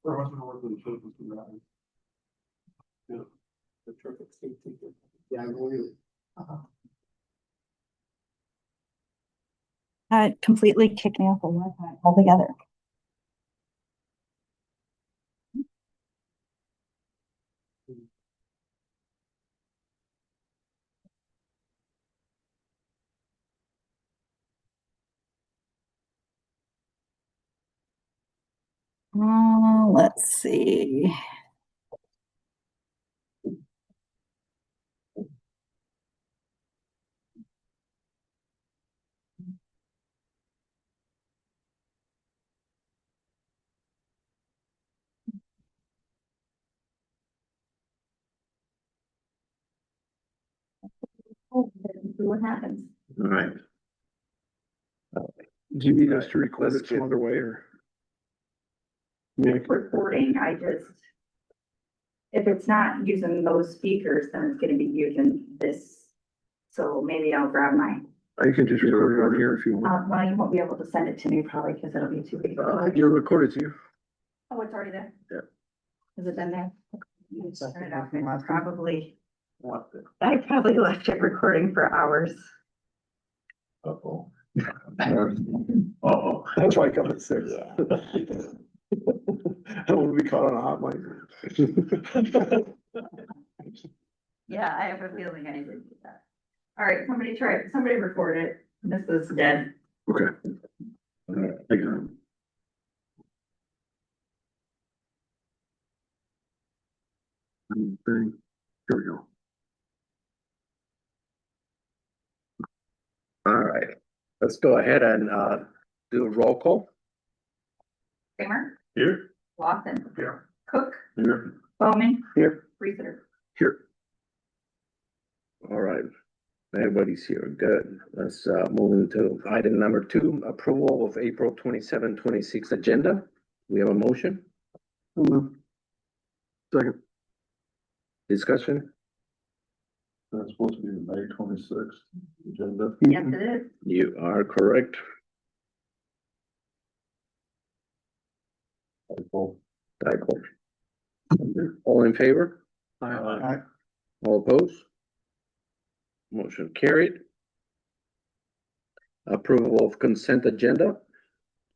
Or wasn't working the children from that. Yeah. The traffic safety. Yeah, I believe. It completely kicked me off the Wi-Fi altogether. Let's see. See what happens. All right. Do you need us to record it some other way or? Recording, if it's not using those speakers, then it's gonna be using this. So maybe I'll grab my, You can just record it on here if you want. well, you won't be able to send it to me probably because it'll be too big. You're recorded to you. Oh, it's already there? Yeah. Has it been there? Turn it off. I probably left it recording for hours. Uh-oh. Oh, That's why I come at 6. I don't want to be caught on a hot mic. Yeah, I have a feeling I did do that. All right, somebody record it. This is dead. Okay. I got it. Here we go. All right, let's go ahead and do a roll call. Kramer, Here? Lawson, Here. Cook, Here. Bowman, Here. Reeser. Here. All right, everybody's here, good. Let's move into item number 2, approval of April 27, 26 agenda. We have a motion, Second. discussion? That's supposed to be the May 26th agenda. Yes, it is. You are correct. Typo. All in favor? Aye. All opposed? Motion carried. Approval of consent agenda.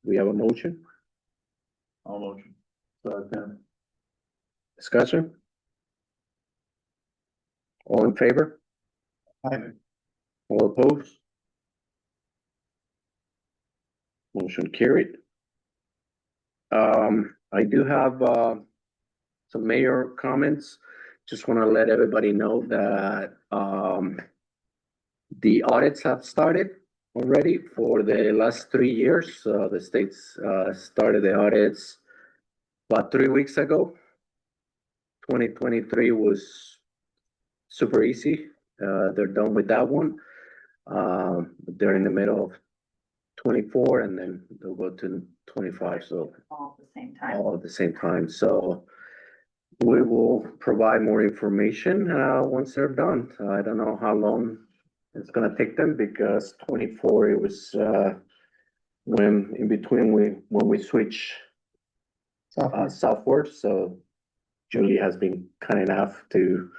We have a motion, All motion. Second. discussion? All in favor? Aye. All opposed? Motion carried. I do have some mayor comments. Just want to let everybody know that the audits have started already for the last 3 years. The states started the audits about 3 weeks ago. 2023 was super easy. They're done with that one. They're in the middle of 24 and then they'll go to 25. So All at the same time. all at the same time. So we will provide more information once they're done. I don't know how long it's gonna take them because 24 it was when in between when we switch software. So Julie has been kind enough to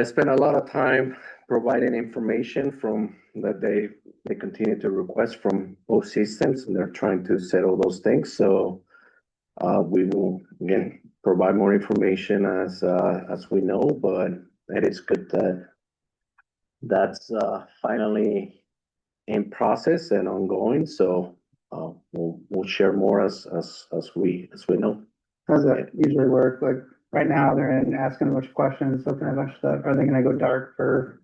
spend a lot of time providing information from that they continue to request from both systems, and they're trying to settle those things. So we will again provide more information as we know, but it is good that that's finally in process and ongoing. So we'll share more as we know. How does that usually work? Like right now, they're in asking a bunch of questions, looking at a bunch of stuff. Are they gonna go dark for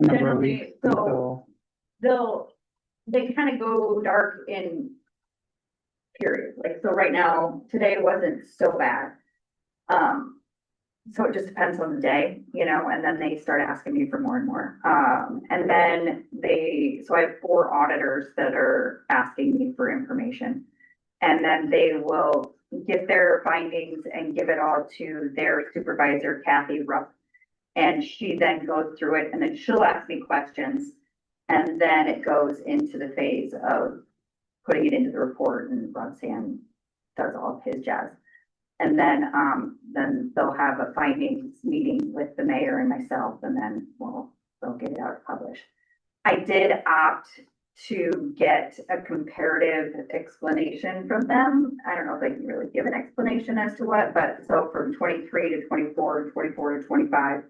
a number of Generally, weeks? so- until- They kind of go dark in periods, like, so right now, today wasn't so bad. So it just depends on the day, and then they start asking me for more and more. And then so I have 4 auditors that are asking me for information. And then they will get their findings and give it all to their supervisor, Kathy Rupp. And she then goes through it and then she'll ask me questions. And then it goes into the phase of putting it into the report and Roxanne does all of his jazz. And then they'll have a findings meeting with the mayor and myself, and then they'll get it out published. I did opt to get a comparative explanation from them. I don't know if they can really give an explanation as to what, but so from 23 to 24 and 24 to 25,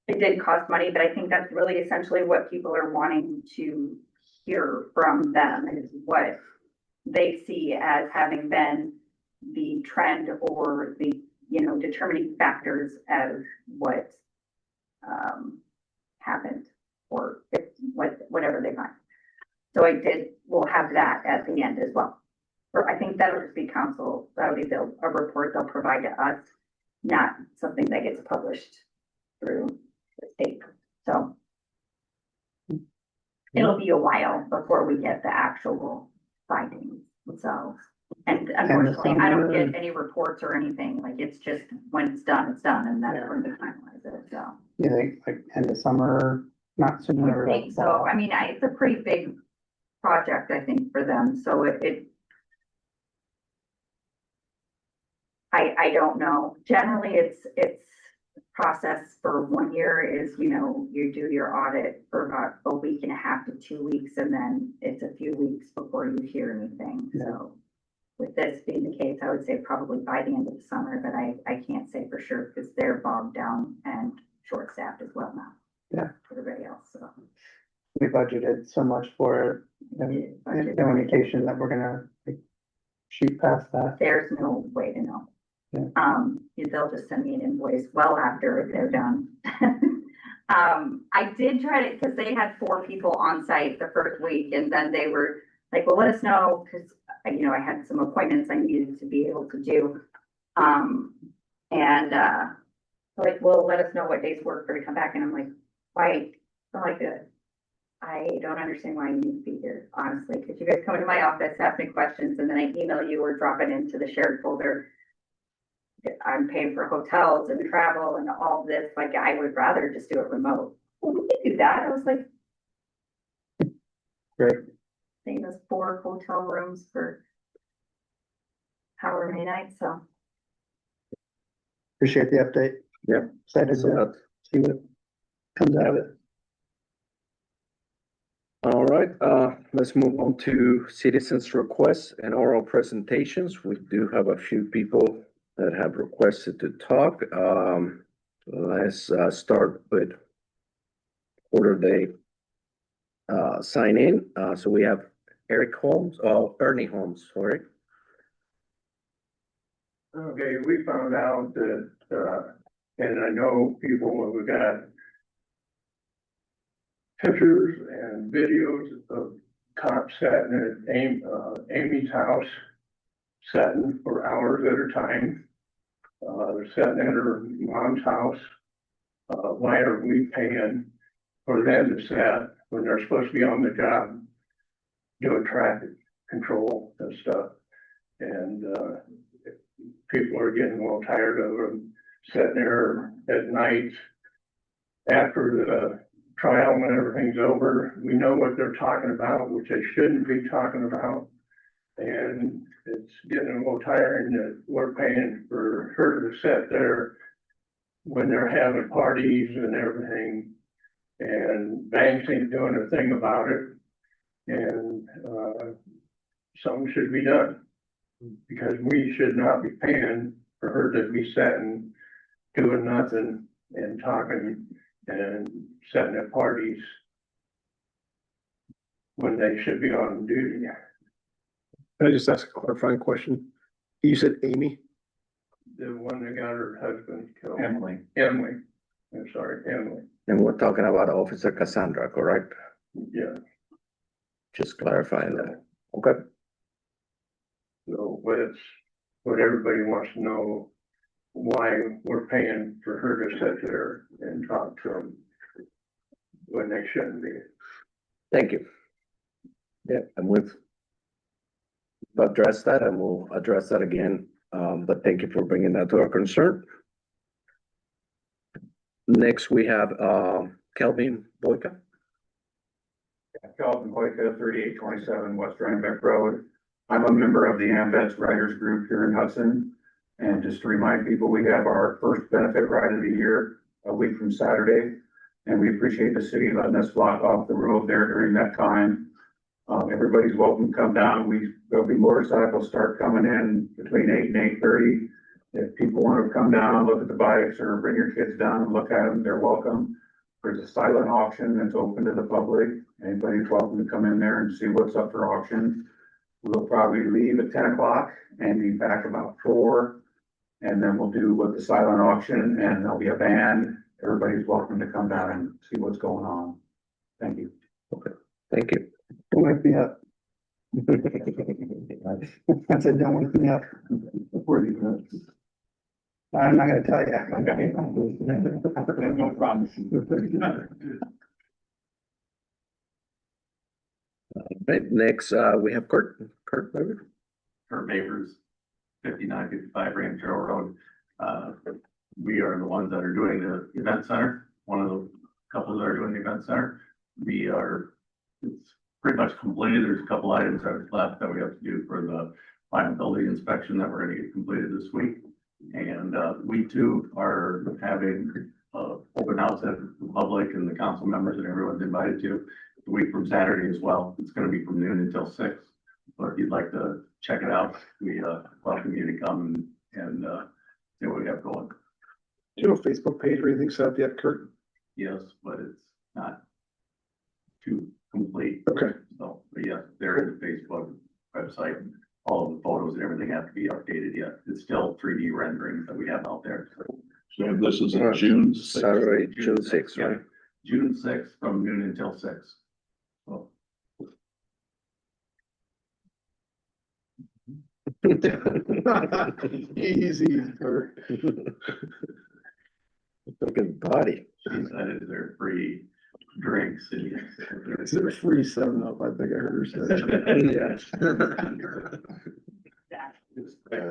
it did cost money, but I think that's really essentially what people are wanting to hear from them, is what they see as having been the trend or the, determining factors of what happened, or whatever they find. So we'll have that at the end as well. Or I think that'll just be council, that'll be a report they'll provide to us, not something that gets published through the state. So it'll be a while before we get the actual findings. So, and unfortunately, I don't get any reports or anything. Like, it's just when it's done, and that's when we finalize it. So. You think like end of summer, not sooner? I think so. I mean, it's a pretty big project, I think, for them. So I don't know. Generally, it's process for 1 year is, you do your audit for about a week and a half to 2 weeks, and then it's a few weeks before you hear anything. Yeah. So with this being the case, I would say probably by the end of the summer, but I can't say for sure because they're bogged down and short-staffed as well now. Yeah. Everybody else, so. We budgeted so much for it, and no indication that we're gonna like, shoot past that. There's no way to know. Yeah. They'll just send me an invoice well after they're done. I did try to, because they had 4 people on site the first week, and then they were like, well, let us know, because, I had some appointments I needed to be able to do. Like, well, let us know what days work for you to come back. And I'm like, why? I'm like, I don't understand why you need to be here, honestly, because you guys come into my office, ask me questions, and then I email you or drop it into the shared folder. I'm paying for hotels and travel and all this. Like, I would rather just do it remote. Well, we can do that. I was like, Great. same as 4 hotel rooms for however many nights. So Appreciate the update. Yeah. Excited to see what comes out of it. All right, let's move on to citizens' requests and oral presentations. We do have a few people that have requested to talk. Let's start with order they sign in. So we have Ernie Holmes, sorry. Okay, we found out that, and I know people have got pictures and videos of cops sitting at Amy's house, sitting for hours at a time. They're sitting at her mom's house. Why are we paying for them to sit when they're supposed to be on the job doing traffic control and stuff? And people are getting a little tired of them sitting there at night after the trial and everything's over. We know what they're talking about, which they shouldn't be talking about. And it's getting a little tiring that we're paying for her to sit there when they're having parties and everything. And banks ain't doing a thing about it. And something should be done. Because we should not be paying for her to be sitting, doing nothing and talking and sitting at parties when they should be on duty. Can I just ask a clarifying question? You said Amy? The one that got her husband killed. Emily. Emily. I'm sorry, Emily. And we're talking about Officer Cassandra, correct? Yeah. Just clarifying that. Okay. So what everybody wants to know, why we're paying for her to sit there and talk to them when they shouldn't be. Thank you. Yeah, and we've addressed that and we'll address that again. But thank you for bringing that to our concern. Next, we have Kelvin Boyka. Calvin Boyka, 3827 West Rhinebeck Road. I'm a member of the AMVETS Riders Group here in Hudson. And just to remind people, we have our first benefit ride of the year, a week from Saturday. And we appreciate the city letting us block off the road there during that time. Everybody's welcome to come down. There'll be motorcycles start coming in between 8 and 8:30. If people want to come down, look at the bikes or bring your kids down and look at them, they're welcome. There's a silent auction that's open to the public. Anybody's welcome to come in there and see what's up for auction. We'll probably leave at 10 o'clock and be back about 4. And then we'll do with the silent auction and there'll be a band. Everybody's welcome to come down and see what's going on. Thank you. Thank you. Don't wake me up. I said, don't wake me up. Where do you I'm not gonna tell you. No problem. Right, next, we have Kurt Weber. Kurt Babers, 5955 Ranch Trail Road. We are the ones that are doing the event center, one of the couples that are doing the event center. It's pretty much completed. There's a couple items that are left that we have to do for the final building inspection that we're gonna get completed this week. And we too are having open house at the public and the council members and everyone's invited to the week from Saturday as well. It's gonna be from noon until 6. But if you'd like to check it out, we welcome you to come and see what we have going. Do you have a Facebook page or anything set up yet, Kurt? Yes, but it's not too complete. Okay. So, but yeah, there is a Facebook website. All of the photos and everything have to be updated yet. It's still 3D renderings that we have out there. So this is in June. Saturday, June 6th, right? June 6th from noon until 6. So, Easy, Kurt. Looking body. she said, is there free drinks? Is there free 7-Up? I think I heard her say.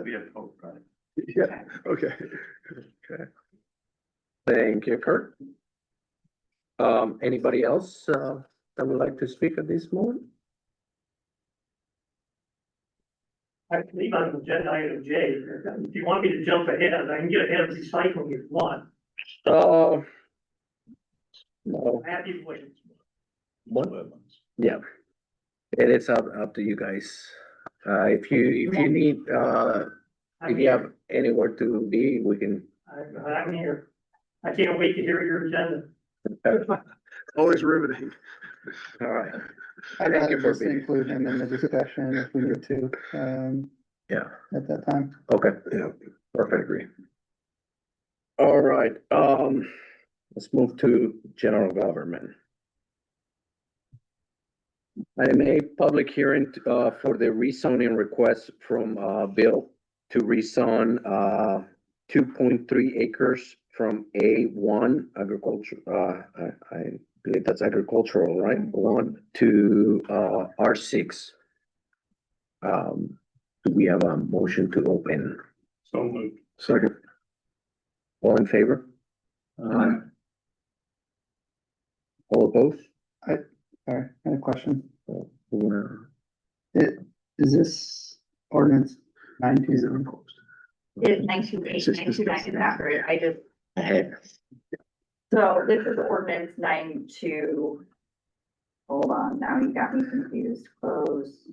We have Coke, right? Yeah, okay. Thank you, Kurt. Anybody else, that would like to speak at this moment? I believe on agenda item J, if you want me to jump ahead, I can get ahead of recycling if you want. No, I'm happy to wait. what? Yeah. It is up to you guys. If you need, I'm if you have here. anywhere to be, we can. I'm here. I can't wait to hear your agenda. Always riveting. All right. I'd Thank you rather for just being- include him in the discussion if we need to, Yeah, at that time. okay, Yeah. perfect, agree. All right, let's move to general government. Item A, public hearing, for the rezoning request from, Bill to rezone, 2.3 acres from A1 agriculture, I believe that's agricultural, right? 1 to, R6. Do we have a motion to open? So moved. Second. All in favor? All opposed? Sorry, I had a question. Or- Is this ordinance 920? It's 928, 929 is after, I just. So this is ordinance 92. Hold on, now you got me confused, close.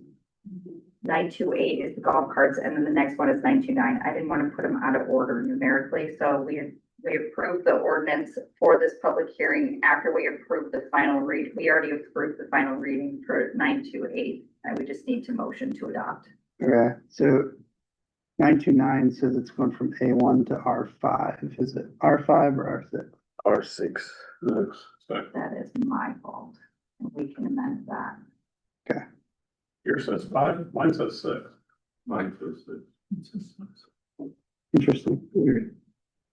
928 is the golf carts, and then the next one is 929. I didn't want to put them out of order numerically, so we approved the ordinance for this public hearing after we approved the final read. We already approved the final reading for 928, and we just need to motion to adopt. Okay, so 929 says it's going from A1 to R5. Is it R5 or R6? R6. That is my fault, and we can amend that. Yours says 5, mine says 6. Mine says Interesting. Weird.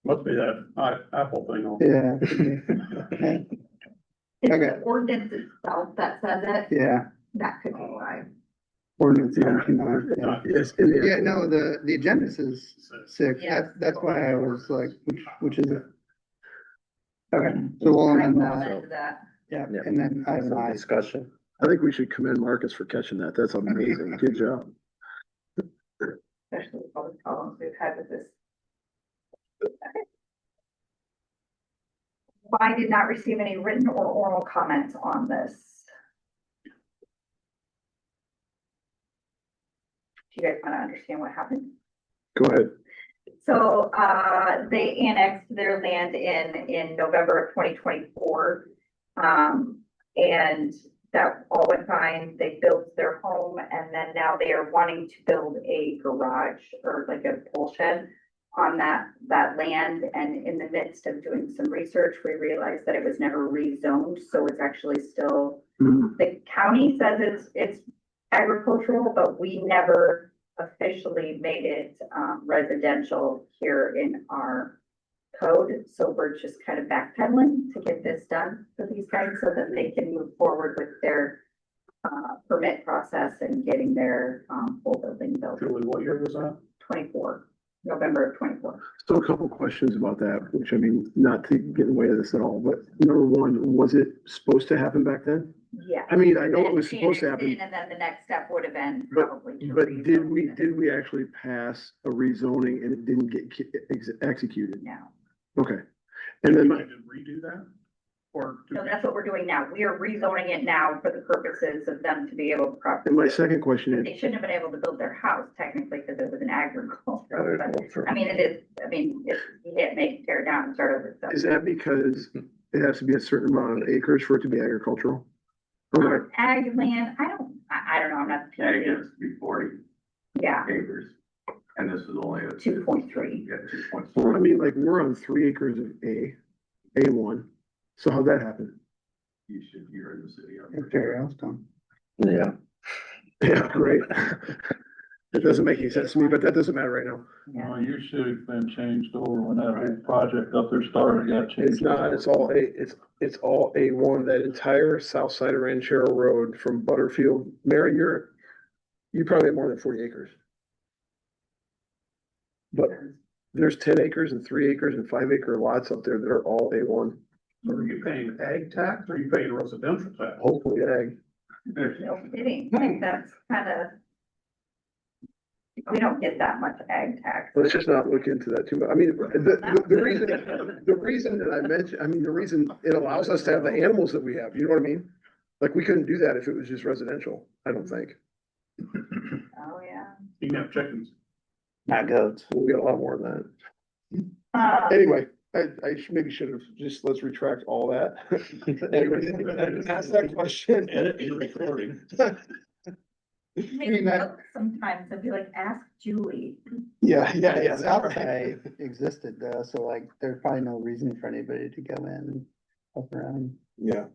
Must be that Apple thing. Yeah. could be. Okay. It's Okay. the ordinance itself that says it, Yeah, that could be why. ordinance 929. Yeah. Yes, it is. Yeah, no, the agenda says 6. Yeah. That's why I was like, which is it? Okay, so we'll I amend will that. amend that. Yeah, Yeah. and then item Some I. discussion. I think we should commend Marcus for catching that. That's amazing. Good job. all the problems we've had with this. Okay. I did not receive any written or oral comments on this. Do you guys want to understand what happened? Go ahead. So, they annexed their land in November of 2024. And that all went fine. They built their home and then now they are wanting to build a garage or like a pole shed on that land. And in the midst of doing some research, we realized that it was never rezoned. So it's actually still, the county says it's agricultural, but we never officially made it residential here in our code. So we're just kind of backpedaling to get this done for these guys so that they can move forward with their permit process and getting their full building built. Julie, what year was that? 24, November of 24. So a couple questions about that, which I mean, not to get in the way of this at all, but number one, was it supposed to happen back then? Yeah. I mean, I know it was supposed to happen, And then the next step would have been But- probably to but did rezone it. did we actually pass a rezoning and it didn't get executed? No. Okay. And then, Trying to redo that? Or? So that's what we're doing now. We are rezoning it now for the purposes of them to be able to and my second question is, They shouldn't have been able to build their house technically because it was an agricultural. but, Agricultural. I mean, it is, I mean, it's, you can't make, tear it down and start over. So. is that because it has to be a certain amount of acres for it to be agricultural? Okay, Ag land, I don't know, I'm not. the Ag PhD. has to be 40 Yeah, acres, and this is only a 2.3. Yeah, 2.4. well, I mean, like, we're on 3 acres of A1, so how'd that happen? You're in the city. Jerry Yellowstone. Yeah. Yeah, great. It doesn't make any sense to me, but that doesn't matter right now. Yeah. Your city's been changed over when that whole project up there started, got changed. It's not, it's all it's all A1, that entire south side of Ranchero Road from Butterfield. Mary, you probably have more than 40 acres. But there's 10 acres and 3 acres and 5 acre lots up there that are all A1, Are you paying ag tax or are you paying residential tax? hopefully ag. No kidding, like that's kind of. We don't get that much ag tax. Let's just not look into that too much. I mean, the reason that I mentioned, I mean, the reason it allows us to have the animals that we have, you know what I mean? Like, we couldn't do that if it was just residential, I don't think. Oh, yeah. You can have chickens. Not goats. We got a lot more than that. Anyway, maybe should have just, let's retract all that. Anyway, ask that question. Edit your recording. Maybe sometimes I'd be like, ask Julie. Yeah. That outside existed though, so like, there's probably no reason for anybody to go in and help around. Yeah.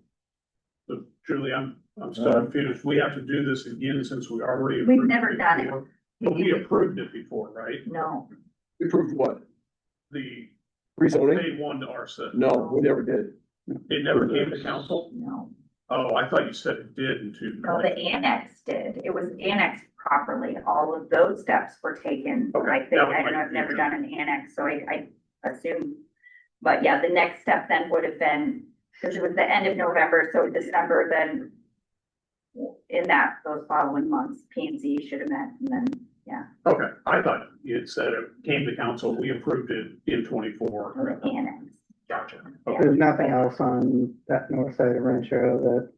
So Julie, I'm still confused. We have to do this again since we already. We've approved never done it. before. But we approved it before, right? No, We proved what? The Rezoning? A1 to R6. No, we never did. It never came to council? no. Oh, I thought you said it did in two. No, the annex did. It was annexed properly. All of those steps were taken. Okay, I think, that was I my don't know, I've never confusion. done an annex, so I assume. But yeah, the next step then would have been, because it was the end of November, so December, then in those following months, P and Z should have met, and then, yeah, Okay, I thought you had said it came to council, we approved it in it 24. was annex. Gotcha. There's nothing else on that north side of Rancho that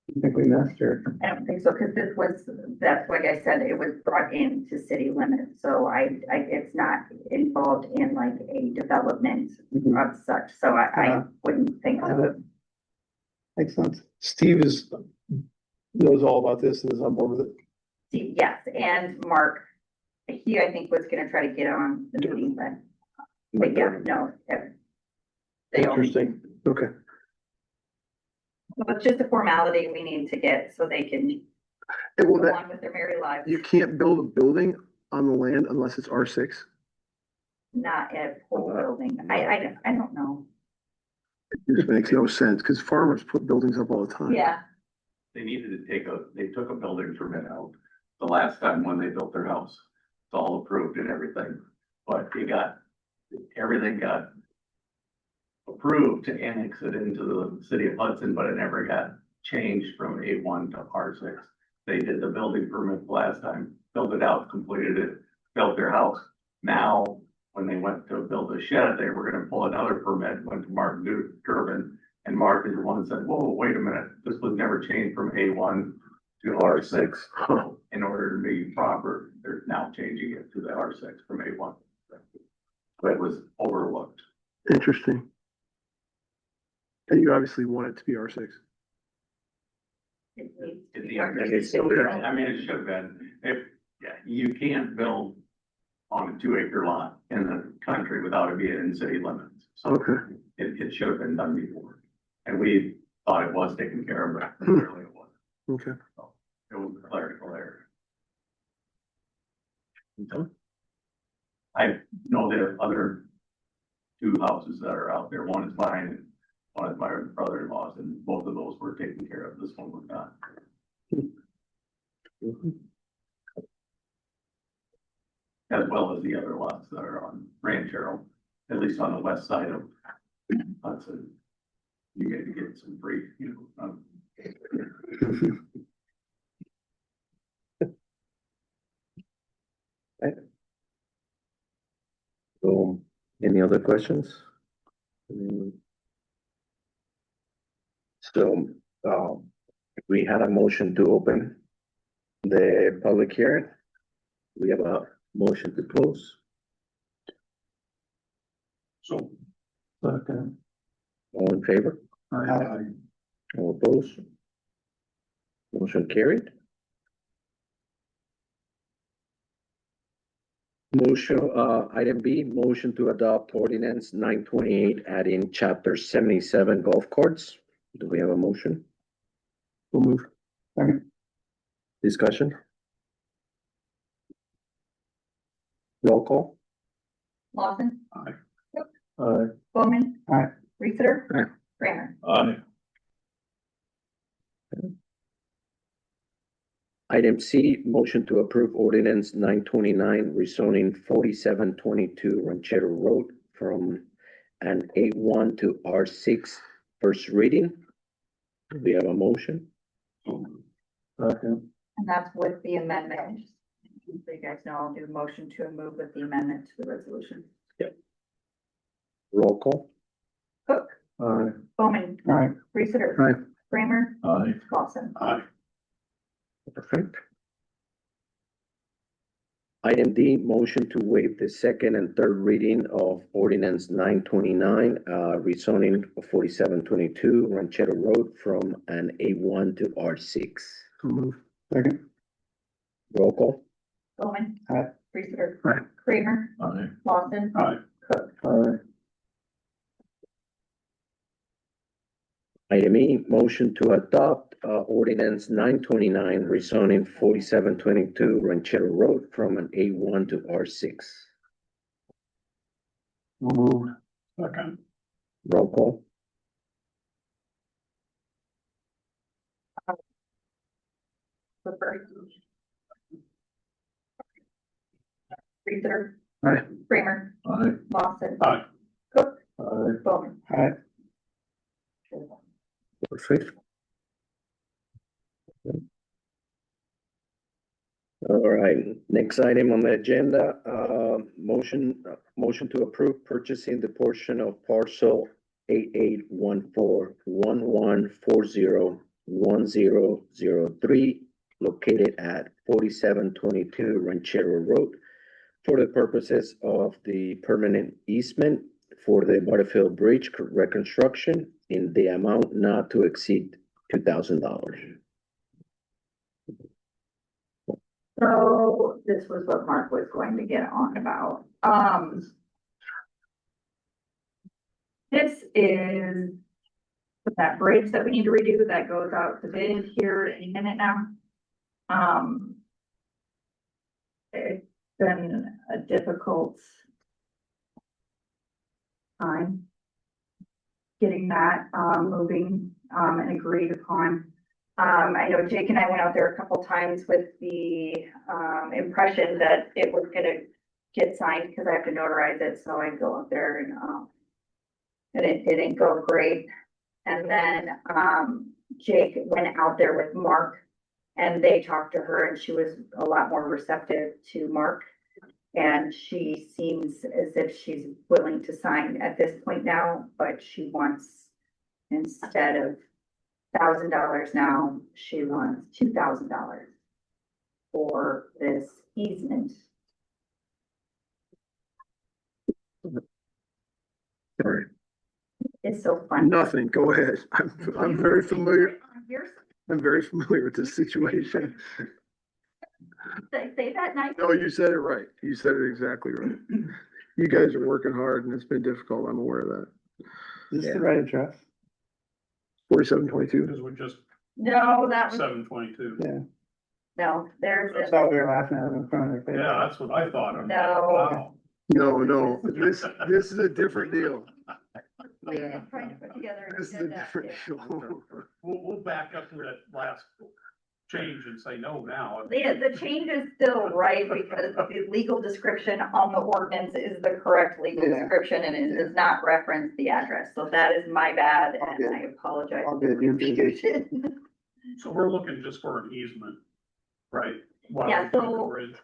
you think we missed or? I don't think so, because that's like I said, it was brought into city limits, so it's not involved in like a development of such, so I wouldn't think Yeah, so. that makes sense. Steve knows all about this and is on board with it. See, yes, and Mark, he, I think, was gonna try to get on the meeting, but yeah, no. They all, Interesting, okay. it's just a formality we need to get so they can And will go that, on with their merry lives, you can't build a building on the land unless it's R6? not a whole building. I don't know. This makes no sense, because farmers put buildings up all the time. Yeah, They needed to they took a building permit out the last time when they built their house. It's all approved and everything, but everything got approved to annex it into the city of Hudson, but it never got changed from A1 to R6. They did the building permit the last time, built it out, completed it, built their house. Now, when they went to build a shed, they were gonna pull another permit, went to Mark Durbin. And Mark is the one that said, whoa, wait a minute, this was never changed from A1 to R6. So in order to be proper, they're now changing it to the R6 from A1. But it was overlooked. Interesting. And you obviously want it to be R6. It needs to At be the end, R6. I mean, it should have been, yeah, you can't build on a 2-acre lot in the country without it being in city limits. So Okay. it should have been done before. And we thought it was taken care of, but clearly it wasn't. Okay. So it was a clerical error. I know there are other 2 houses that are out there. One is mine and one is my brother-in-law's, and both of those were taken care of. This one was not. As well as the other lots that are on Ranchero, at least on the west side of Hudson. You get to get some free, So, any other questions? Mm. So, we had a motion to open the public hearing. We have a motion to close. So. All in favor? Aye. All opposed? Motion carried. Motion, item B, motion to adopt ordinance 928, adding chapter 77 golf carts. Do we have a motion? We'll move. Second. Discussion? Roll call? Lawson. Aye. Cook. Aye. Bowman. Aye. Reeser. Aye. Kramer. Aye. Item C, motion to approve ordinance 929, rezoning 4722 Ranchero Road from an A1 to R6, first reading. Do we have a motion? And that's with the amendment. So you guys know, I'll do a motion to move with the amendment to the resolution. Roll call? Cook. Aye. Bowman. Aye. Reeser. Aye. Kramer. Aye. Lawson. Aye. Perfect. Item D, motion to waive the second and third reading of ordinance 929, rezoning of 4722 Ranchero Road from an A1 to R6. We'll move. Second. Roll call? Bowman. Aye. Reeser. Aye. Kramer. Aye. Lawson. Aye. Cook. Aye. Item E, motion to adopt ordinance 929, rezoning 4722 Ranchero Road from an A1 to R6. We'll move. Second. Roll call? Clifford. Reeser. Aye. Kramer. Aye. Lawson. Aye. Cook. Aye. Bowman. Aye. Perfect. All right, next item on the agenda, motion to approve purchasing the portion of parcel 881411401003 located at 4722 Ranchero Road for the purposes of the permanent easement for the Butterfield Bridge reconstruction in the amount not to exceed $2,000. So this was what Mark was going to get on about. This is that bridge that we need to redo that goes out to bid here in a minute now. It's been a difficult time getting that, moving, and agreed upon. I know Jake and I went out there a couple times with the, impression that it was gonna get signed, because I have to notarize it, so I go up there and it didn't go great. And then, Jake went out there with Mark, and they talked to her, and she was a lot more receptive to Mark And she seems as if she's willing to sign at this point now, but she wants, instead of $1,000 now, she wants $2,000 for this easement. Sorry, It's so fun. nothing, go ahead. I'm very familiar, You're, I'm very familiar with this situation. say that nice. No, you said it right. You said it exactly right. You guys are working hard and it's been difficult. I'm aware of that. Is this the right address? 4722. Because we're just No, that was, 722. Yeah, no, there's, I thought we were laughing at them in front of their face. Yeah, that's what I thought. I'm like, No. wow. No, this is a different deal. I'm trying to put together an This is a agenda. different deal. We'll back up to that last change and say no now. The change is still right because the legal description on the ordinance is the correct legal Yeah. description and it does not reference the address. So that is my bad and I apologize All for the good, you're good. confusion. So we're looking just for an easement, right? While Yeah, we do the so- bridge.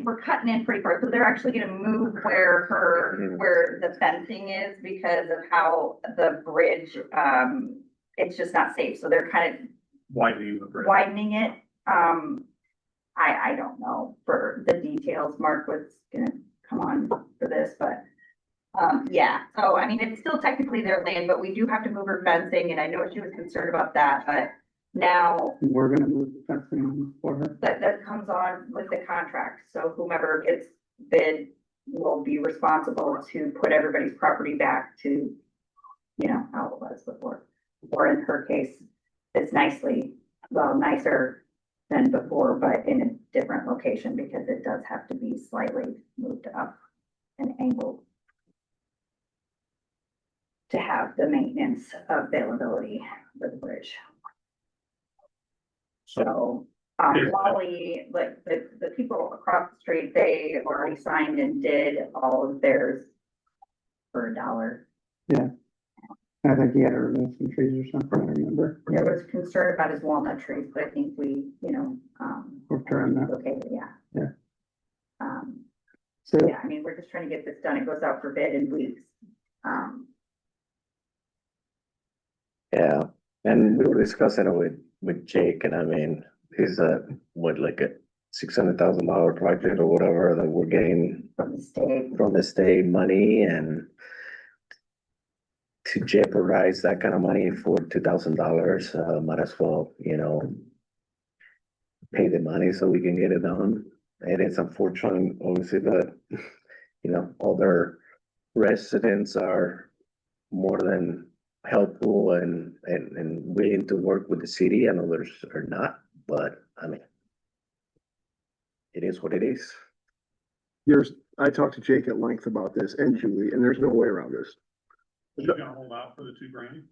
We're cutting in pretty far, so they're actually gonna move where the fencing is because of how the bridge, it's just not safe, so they're kind of Widening the bridge. widening it. I don't know for the details, Mark was gonna come on for this, but yeah, so I mean, it's still technically their land, but we do have to move her fencing, and I know she was concerned about that, but now We're gonna move the fencing for her. that comes on with the contract, so whomever gets bid will be responsible to put everybody's property back to, you know, how it was before. Or in her case, it's nicer than before, but in a different location because it does have to be slightly moved up and angled to have the maintenance availability for the bridge. So, Wally, like the people across the street, they already signed and did all of theirs for $1. I think he had to remove some trees or something, I remember. There was concern about his walnut trees, but I think we, We're trying that. okay, yeah. Yeah. Um, So, yeah, I mean, we're just trying to get this done. It goes out for bid in weeks. Yeah, and we were discussing it with Jake, and I mean, he's like a $600,000 project or whatever that we're getting From the state. from the state money, and to jeopardize that kind of money for $2,000, might as well, pay the money so we can get it done. It is unfortunate, obviously, but, other residents are more than helpful and willing to work with the city, and others are not, but I mean, it is what it is. I talked to Jake at length about this and Julie, and there's no way around this. You gonna hold out for the $2,000?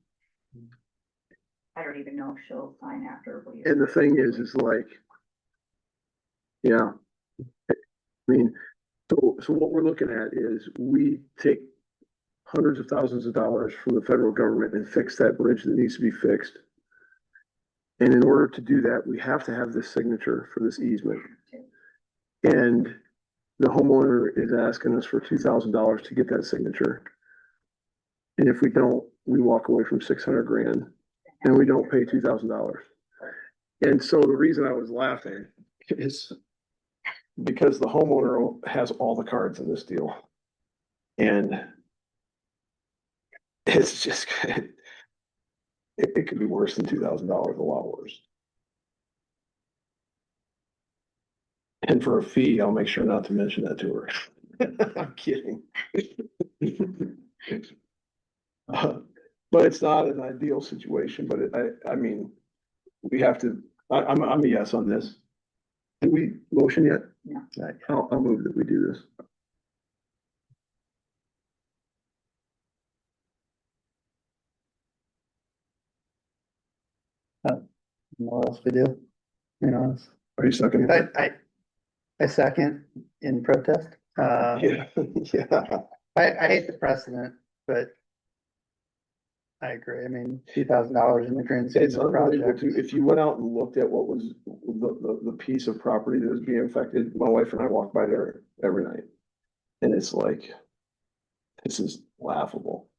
I don't even know if she'll sign after we. And the thing is like, yeah. I mean, so what we're looking at is we take hundreds of thousands of dollars from the federal government and fix that bridge that needs to be fixed. And in order to do that, we have to have this signature for this easement. And the homeowner is asking us for $2,000 to get that signature. And if we don't, we walk away from 600 grand and we don't pay $2,000. And so the reason I was laughing is because the homeowner has all the cards in this deal. And it's just, it could be worse than $2,000, a lot worse. And for a fee, I'll make sure not to mention that to her. I'm kidding. But it's not an ideal situation, but I mean, we have to, I'm a yes on this. Did we motion yet? No. I'll move that we do this. what else we do? You know, Are you seconding? I second in protest. Yeah, yeah. I hate the precedent, but I agree. I mean, $2,000 in the grand scheme It's of the unbelievable project. too. If you went out and looked at what was the piece of property that was being affected, my wife and I walked by there every night. And it's like, this is laughable.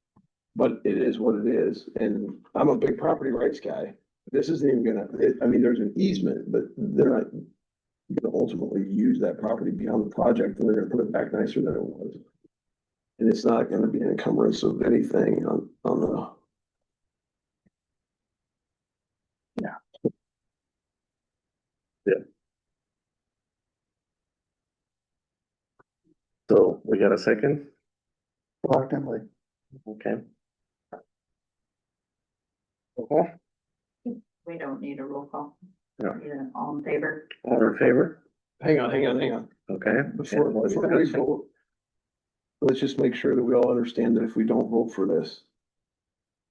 But it is what it is, and I'm a big property rights guy. This isn't even gonna, I mean, there's an easement, but they're not gonna ultimately use that property beyond the project, and they're gonna put it back nicer than it was. And it's not gonna be an encumbrance of anything on the. So we got a second? Reluctantly. Okay. Okay, We don't need a roll call. No. Yeah, all in favor? all in favor? Hang on. Okay. Before we vote, let's just make sure that we all understand that if we don't vote for this,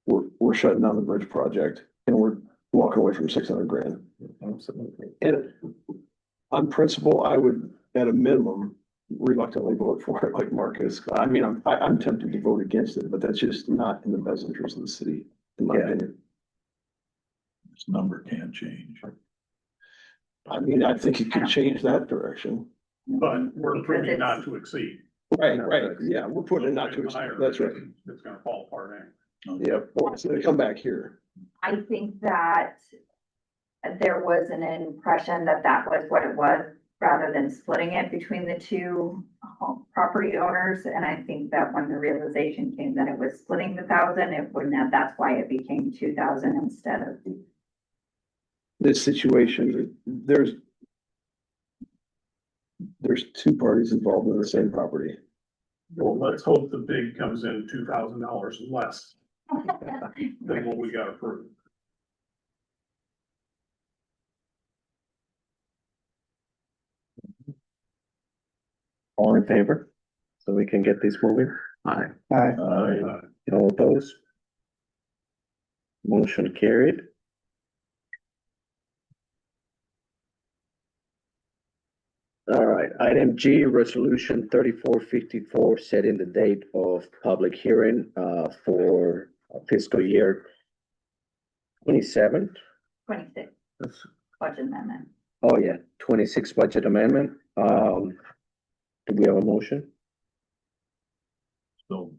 we're shutting down the bridge project and we're walking away from 600 grand. Absolutely. And on principle, I would, at a minimum, reluctantly vote for it like Marcus. I mean, I'm tempted to vote against it, but that's just not in the best interest of the city, in my Yeah. opinion. This number can't change. I mean, I think it could change that direction. But we're Because approving it's- not to exceed. Right, yeah, we're putting it not to, that's right. It's gonna fall apart anyway. Yeah, well, it's gonna come back here. I think that there was an impression that that was what it was, rather than splitting it between the two property owners. And I think that when the realization came that it was splitting the 1,000, it wouldn't have, that's why it became 2,000 instead of. This situation, there's two parties involved in the same property. Well, let's hope the big comes in $2,000 less than what we got approved. All in favor? So we can get this moving? Aye. Aye. All opposed? Motion carried. All right, item G, resolution 3454, setting the date of public hearing for fiscal year 27. 26 That's- budget amendment. Oh, yeah, 26 budget amendment. Do we have a motion? So.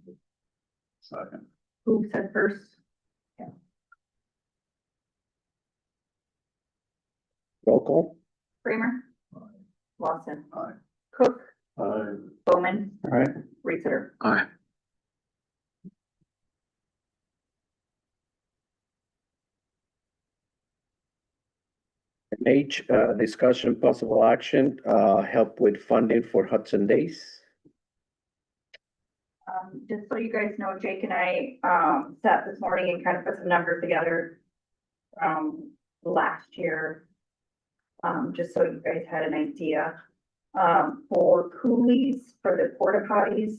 Second. Who said first? Roll call? Kramer? Lawson? Aye. Cook? Aye. Bowman? All right. Reeser? Aye. H, discussion possible action, help with funding for Hudson Days. Just so you guys know, Jake and I, sat this morning and kind of put some numbers together, last year. Just so you guys had an idea, for coolies, for the porta potties,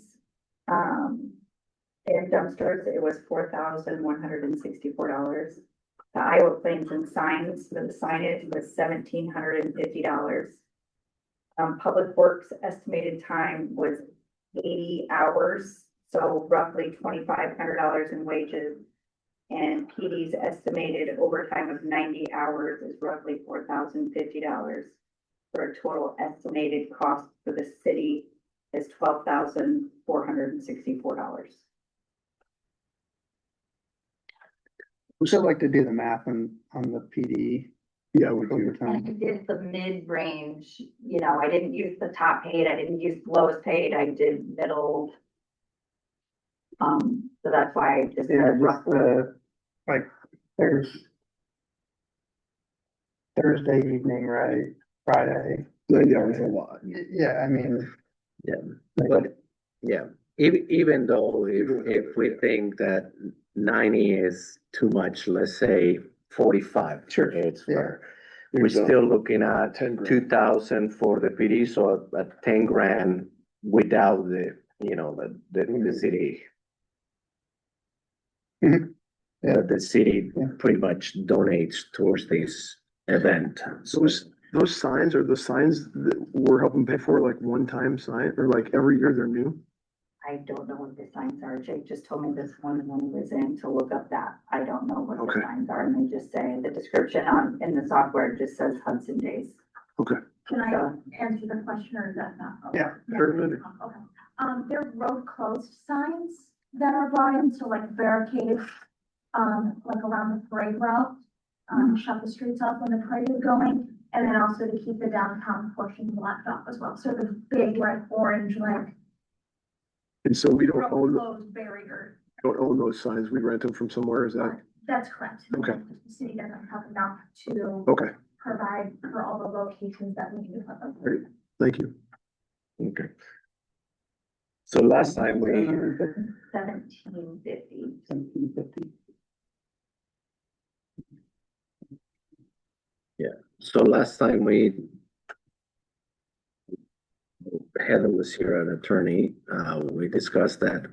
and dumpsters, it was $4,164. The Iowa Plains and Signs for the signage was $1,750. Public Works estimated time was 80 hours, so roughly $2,500 in wages. And PD's estimated overtime of 90 hours is roughly $4,050. For a total estimated cost for the city is $12,464. We still like to do the math on the PD Yeah, we do. I overtime. did the mid-range, you know, I didn't use the top paid, I didn't use the lowest paid, I did middle. So that's why I just Yeah, said just roughly. like there's Thursday evening, right? Friday. 90 hours is a lot. Yeah, I mean. Yeah, but, yeah, even though if we think that 90 is too much, let's say 45. Sure, It's yeah. fair. We're still looking at 10 grand. 2,000 for the PD, so at 10 grand without the, you know, the city. Mhm. Yeah. That the city Yeah. pretty much donates towards this event. So Those signs are the signs that we're helping pay for, like one-time sign, or like every year they're new? I don't know what the signs are. Jake just told me this one when he was in to look up that. I don't know what the Okay. signs are. And they just say the description in the software just says Hudson Days. Okay. Can I answer the question or is that not? Okay. Yeah, sure. Okay. There are road closed signs that are brought in, so like barricaded, like around the parade route. Shut the streets off when the parade is going, and then also to keep the downtown portion blocked off as well. So the big like orange, like And so we don't road own, closed barrier. don't own those signs. We rent them from somewhere. Is that? That's correct. Okay. The city doesn't have enough to Okay, provide for all the locations that we need. great. Thank you. Okay. So last time we, 1750. 1750. so last time Heather was here, an attorney, we discussed that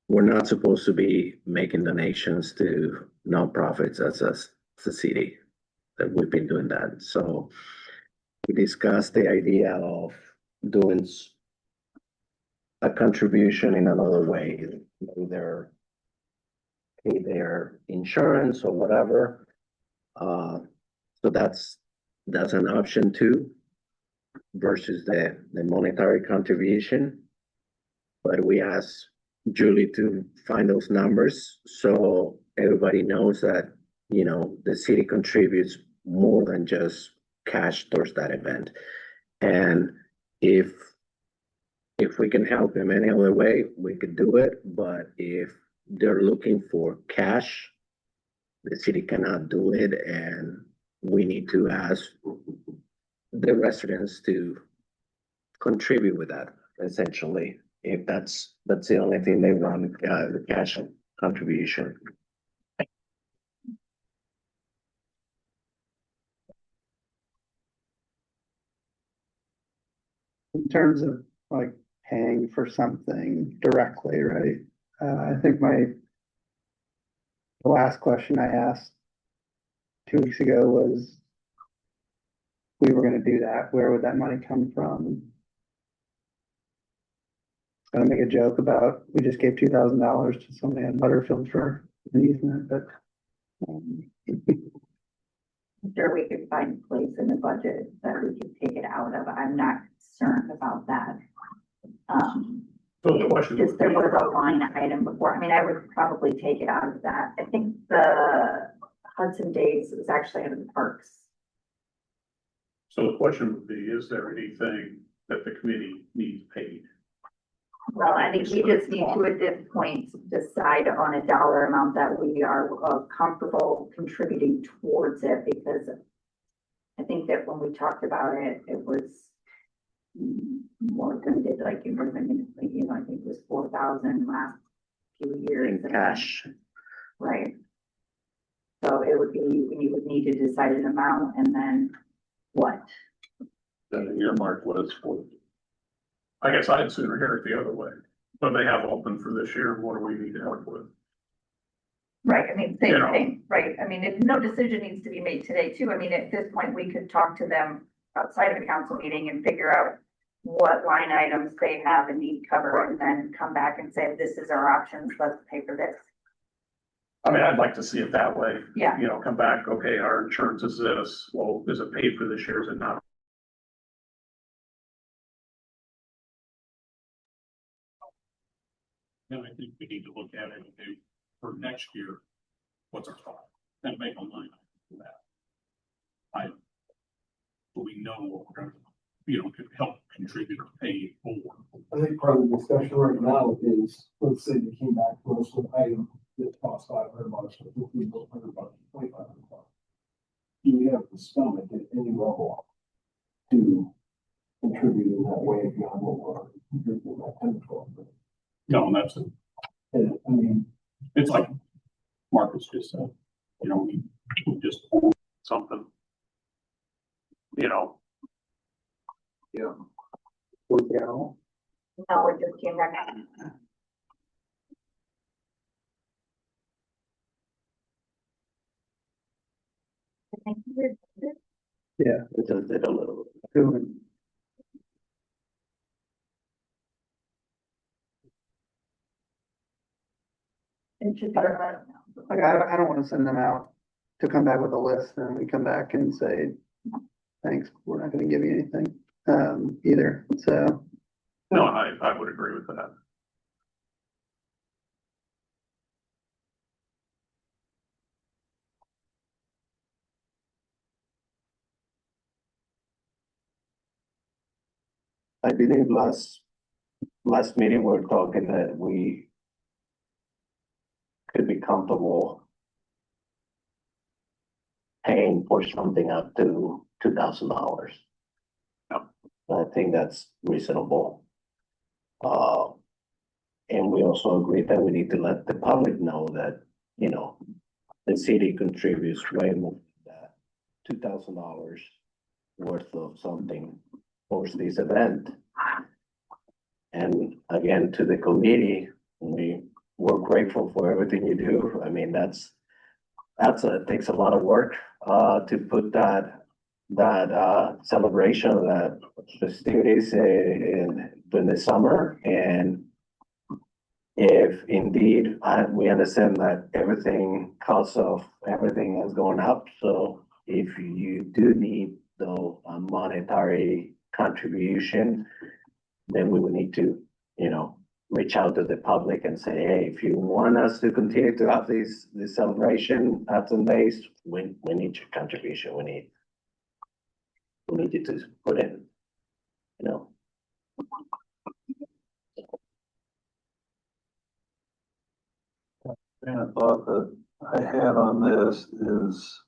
we're not supposed to be making donations to nonprofits as a city, that we've been doing that. So we discussed the idea of doing a contribution in another way, either pay their insurance or whatever. So that's an option too, versus the monetary contribution. But we asked Julie to find those numbers, so everybody knows that, you know, the city contributes more than just cash towards that event. And if we can help in any other way, we could do it, but if they're looking for cash, the city cannot do it, and we need to ask the residents to contribute with that, essentially, if that's the only thing they want, the cash contribution. In terms of like paying for something directly, right? I think the last question I asked 2 weeks ago was, we were gonna do that, where would that money come from? Gonna make a joke about, we just gave $2,000 to somebody at Butterfield for an easement, but. I'm sure we could find a place in the budget that we could take it out of. I'm not concerned about that. So the question Just would there be, was a line item before. I mean, I would probably take it out of that. I think the Hudson Days is actually out of the parks. So the question would be, is there anything that the committee needs paid? Well, I think we just need to, at this point, decide on a dollar amount that we are comfortable contributing towards it, because I think that when we talked about it, it was more than it, like, you know, I think it was 4,000 last few years. In cash. Right. So it would be, we would need to decide an amount and then what? Then the earmark was for. I guess I'd sooner hear it the other way, but they have open for this year. What do we need to help with? Right, I mean, You same know. thing, right, I mean, if no decision needs to be made today too, I mean, at this point, we could talk to them outside of the council meeting and figure out what line items they have and need cover, and then come back and say, this is our options, let's pay for this. I mean, I'd like to see it that way. Yeah. You know, come back, okay, our insurance is this. Well, is it paid for this year? Is it not? Then I think we need to look at it, okay, for next year, what's our cost? And make a line item for that. So we know what we're gonna, you know, could help contribute or pay for. I think part of the discussion right now is, let's say they came back to us with an item that costs $500, or $1,500, $2,500. Do we have the stomach at any level to contribute in that way beyond what we're contributing that 10 to 12? No, and that's it. And I mean, It's like Marcus just said, you know, we just pull something. You know, Yeah. No, it just came back. I think we're good. Yeah. It does it a little. Doing. It should be. Like, I don't wanna send them out to come back with a list, and we come back and say, thanks, we're not not gonna give you anything, either, so. No, I would agree with that. I believe last meeting, we were talking that we could be comfortable paying for something up to $2,000. I think that's reasonable. And we also agree that we need to let the public know that, you know, the city contributes way more than that $2,000 worth of something towards this event. And again, to the committee, we're grateful for everything you do. I mean, it takes a lot of work, to put that celebration, that festivities during the summer. And if indeed, we understand that cost of everything has gone up, so if you do need though a monetary contribution, then we would need to, you know, reach out to the public and say, hey, if you want us to continue to have this celebration at some days, we need your contribution. We need you to put in, you know. And a thought that I had on this is,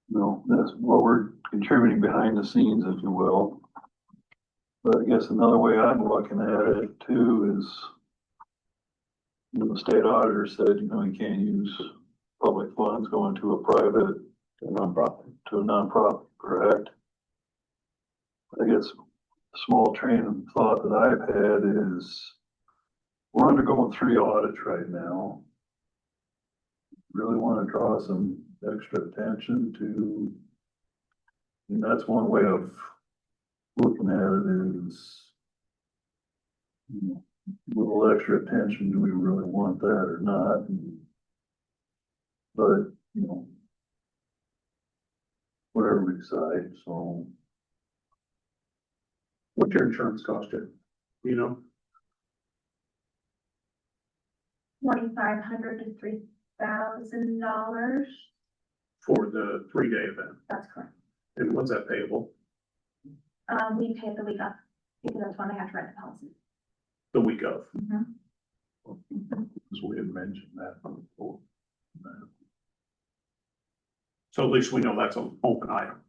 you know, that's what we're contributing behind the scenes, if you will. But I guess another way I'm looking at it too is, you know, the state auditor said, you know, you can't use public funds going to a private, To a nonprofit. to a nonprofit, correct? I guess a small train of thought that I've had is, we're undergoing 3 audits right now. Really want to draw some extra attention to, and that's one way of looking at it is, you know, a little extra attention, do we really want that or not? But, you know, whatever we decide, so. What's your insurance cost you? You know, $2,500 to $3,000. for the 3-day event, That's correct. and when's that payable? We pay it the week up because that's when I have to write the policy. The week of, Because we had mentioned that before. so at least we know that's an open item.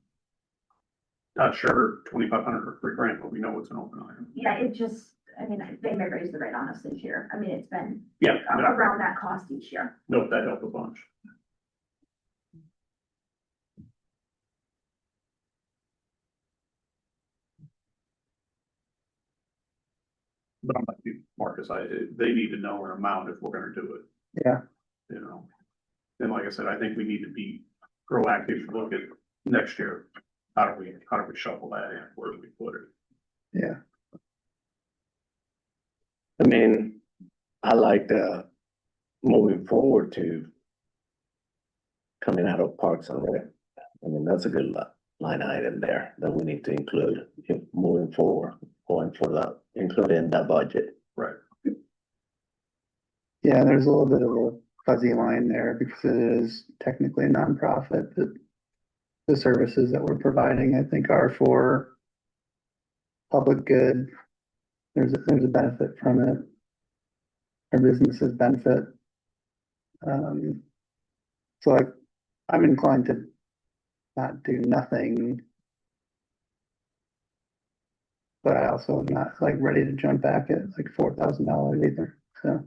Not sure, 2,500 or $3,000, but we know it's an open item. Yeah, it just, I mean, they may raise the rate on us this year. I mean, it's been Yeah, around that cost each year. nope, that helped a bunch. But I'm like you, Marcus, they need to know an amount if we're gonna do it. Yeah. You know, and like I said, I think we need to be proactive, look at next year. How do we shuffle that in? Where do we put it? Yeah, I mean, I like the moving forward to coming out of Parks and Rec. I mean, that's a good line item there that we need to include moving forward, included in that budget. Right. yeah, there's a little bit of a fuzzy line there because it is technically a nonprofit, but the services that we're providing, I think, are for public good. There's a benefit from it. Our businesses benefit. So I'm inclined to not do nothing. But I also am not like ready to jump back at like $4,000 either, so.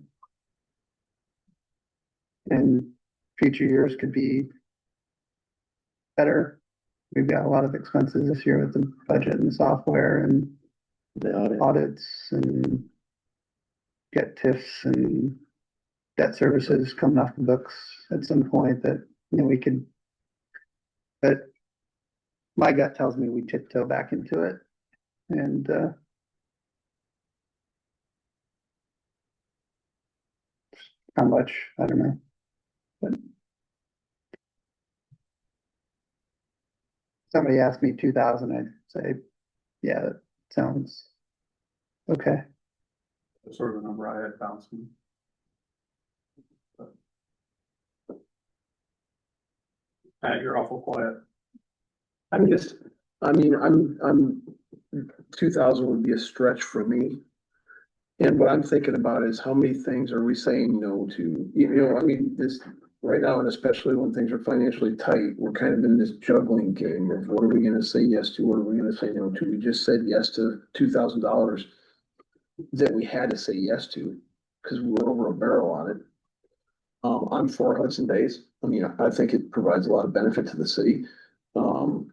And future years could be better. We've got a lot of expenses this year with the budget and software and The audit. audits and get TIFs and debt services coming off the books at some point that, you know, we could. But my gut tells me we tiptoe back into it and, how much, I don't know. But somebody asked me 2,000, I'd say, yeah, that sounds okay. That's sort of the number I had bouncing. Pat, you're awful quiet. I'm just, I'm 2,000 would be a stretch for me. And what I'm thinking about is how many things are we saying no to? This, right now, and especially when things are financially tight, we're kind of in this juggling game of what are we gonna say yes to, what are we gonna say no to? We just said yes to $2,000 that we had to say yes to, because we were over a barrel on it. I'm for Hudson Days. I think it provides a lot of benefit to the city. We're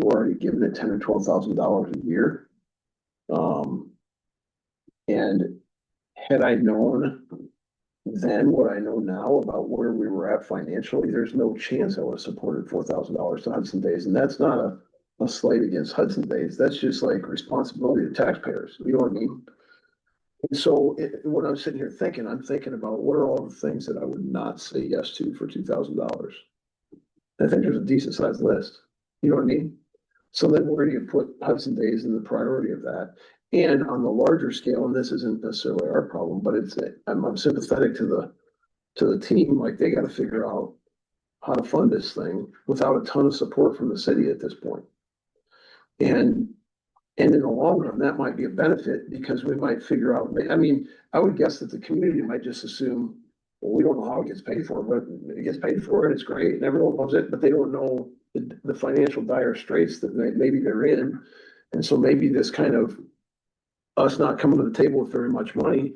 already giving it $10,000 or $12,000 a year. And had I known then what I know now about where we were at financially, there's no chance I would have supported $4,000 to Hudson Days. And that's not a slight against Hudson Days. That's just like responsibility to taxpayers. You know what I mean? And so when I'm sitting here thinking, I'm thinking about what are all the things that I would not say yes to for $2,000. I think there's a decent sized list. You know what I mean? So then where do you put Hudson Days in the priority of that? And on the larger scale, and this isn't necessarily our problem, but I'm sympathetic to the team, like they gotta figure out how to fund this thing without a ton of support from the city at this point. And in the long run, that might be a benefit because we might figure out, I would guess that the community might just assume, well, we don't know how it gets paid for, but it gets paid for and it's great and everyone loves it, but they don't know the financial dire straits that maybe they're in. And so maybe this kind of us not coming to the table with very much money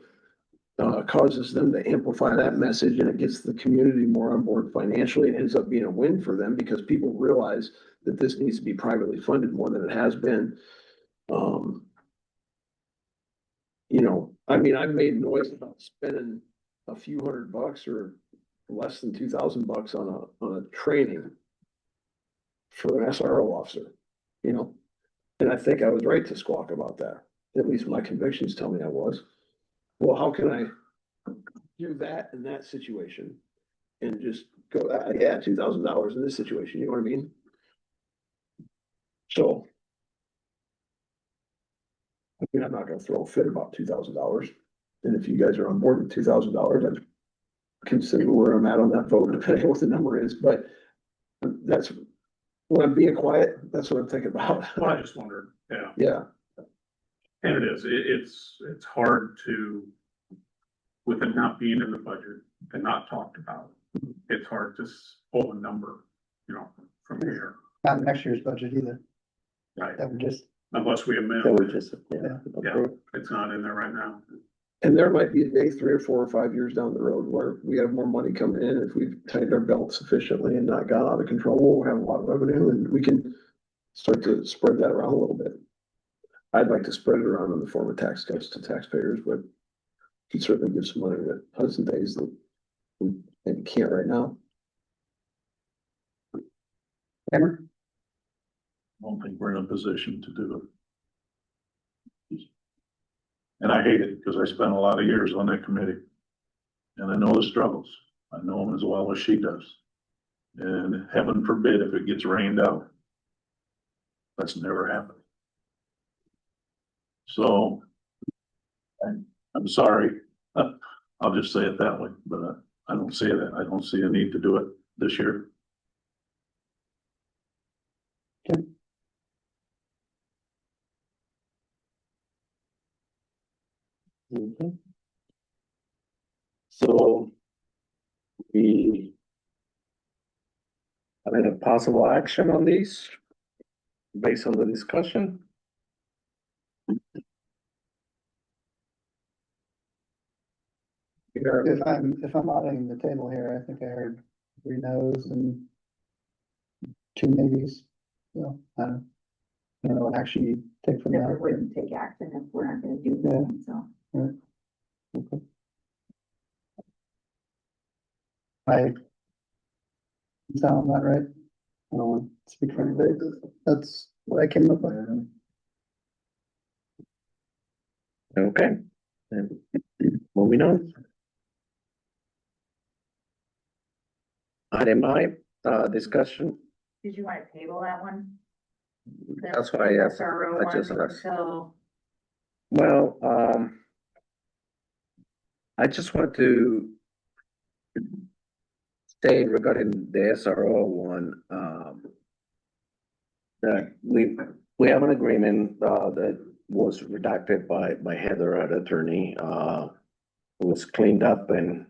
causes them to amplify that message and it gets the community more on board financially and ends up being a win for them because people realize that this needs to be privately funded more than it has been. I've made noise about spending a few $100 or less than $2,000 on a training for an SRO officer, and I think I was right to squawk about that. At least my convictions tell me I was. Well, how can I do that in that situation and just go, yeah, $2,000 in this situation, you know what I mean? So. I'm not gonna throw a fit about $2,000. And if you guys are on board with $2,000, I'd consider where I'm at on that vote, depending on what the number is, but that's when I'm being quiet, that's what I'm thinking about. Well, I just wondered, yeah. Yeah, And it is, it's hard to, with it not being in the budget and not talked about, it's hard to pull a number, from here. Not next year's budget either. Right, That would just, unless we amend, That would just, Yeah. yeah, it's not in there right now. and there might be a day 3 or 4 or 5 years down the road where we have more money coming in. If we've tightened our belt sufficiently and not gone out of control, we'll have a lot of revenue and we can start to spread that around a little bit. I'd like to spread it around in the form of tax cuts to taxpayers, but can certainly give some money to Hudson Days that we maybe can't right now. Cameron? I don't think we're in a position to do it. And I hate it because I spent a lot of years on that committee. And I know the struggles. I know them as well as she does. And heaven forbid if it gets rained out. That's never happened. So I'm sorry. I'll just say it that way, but I don't see that. I don't see a need to do it this year. okay. So we have any possible action on these based on the discussion? if I'm auditing the table here, I think I heard 3 no's and 2 maybes. So, I don't know what action you take from That we that. wouldn't take action if we're not gonna do Yeah. that, so. I sound that right? I don't want to speak for anybody, but that's what I came up with. Okay. Then moving on. Item I, discussion, Did you wanna table that one? That's why I asked. SRO I just one asked. until- Well, I just want to say regarding the SRO one, that we have an agreement, that was redacted by Heather, our attorney, it was cleaned up and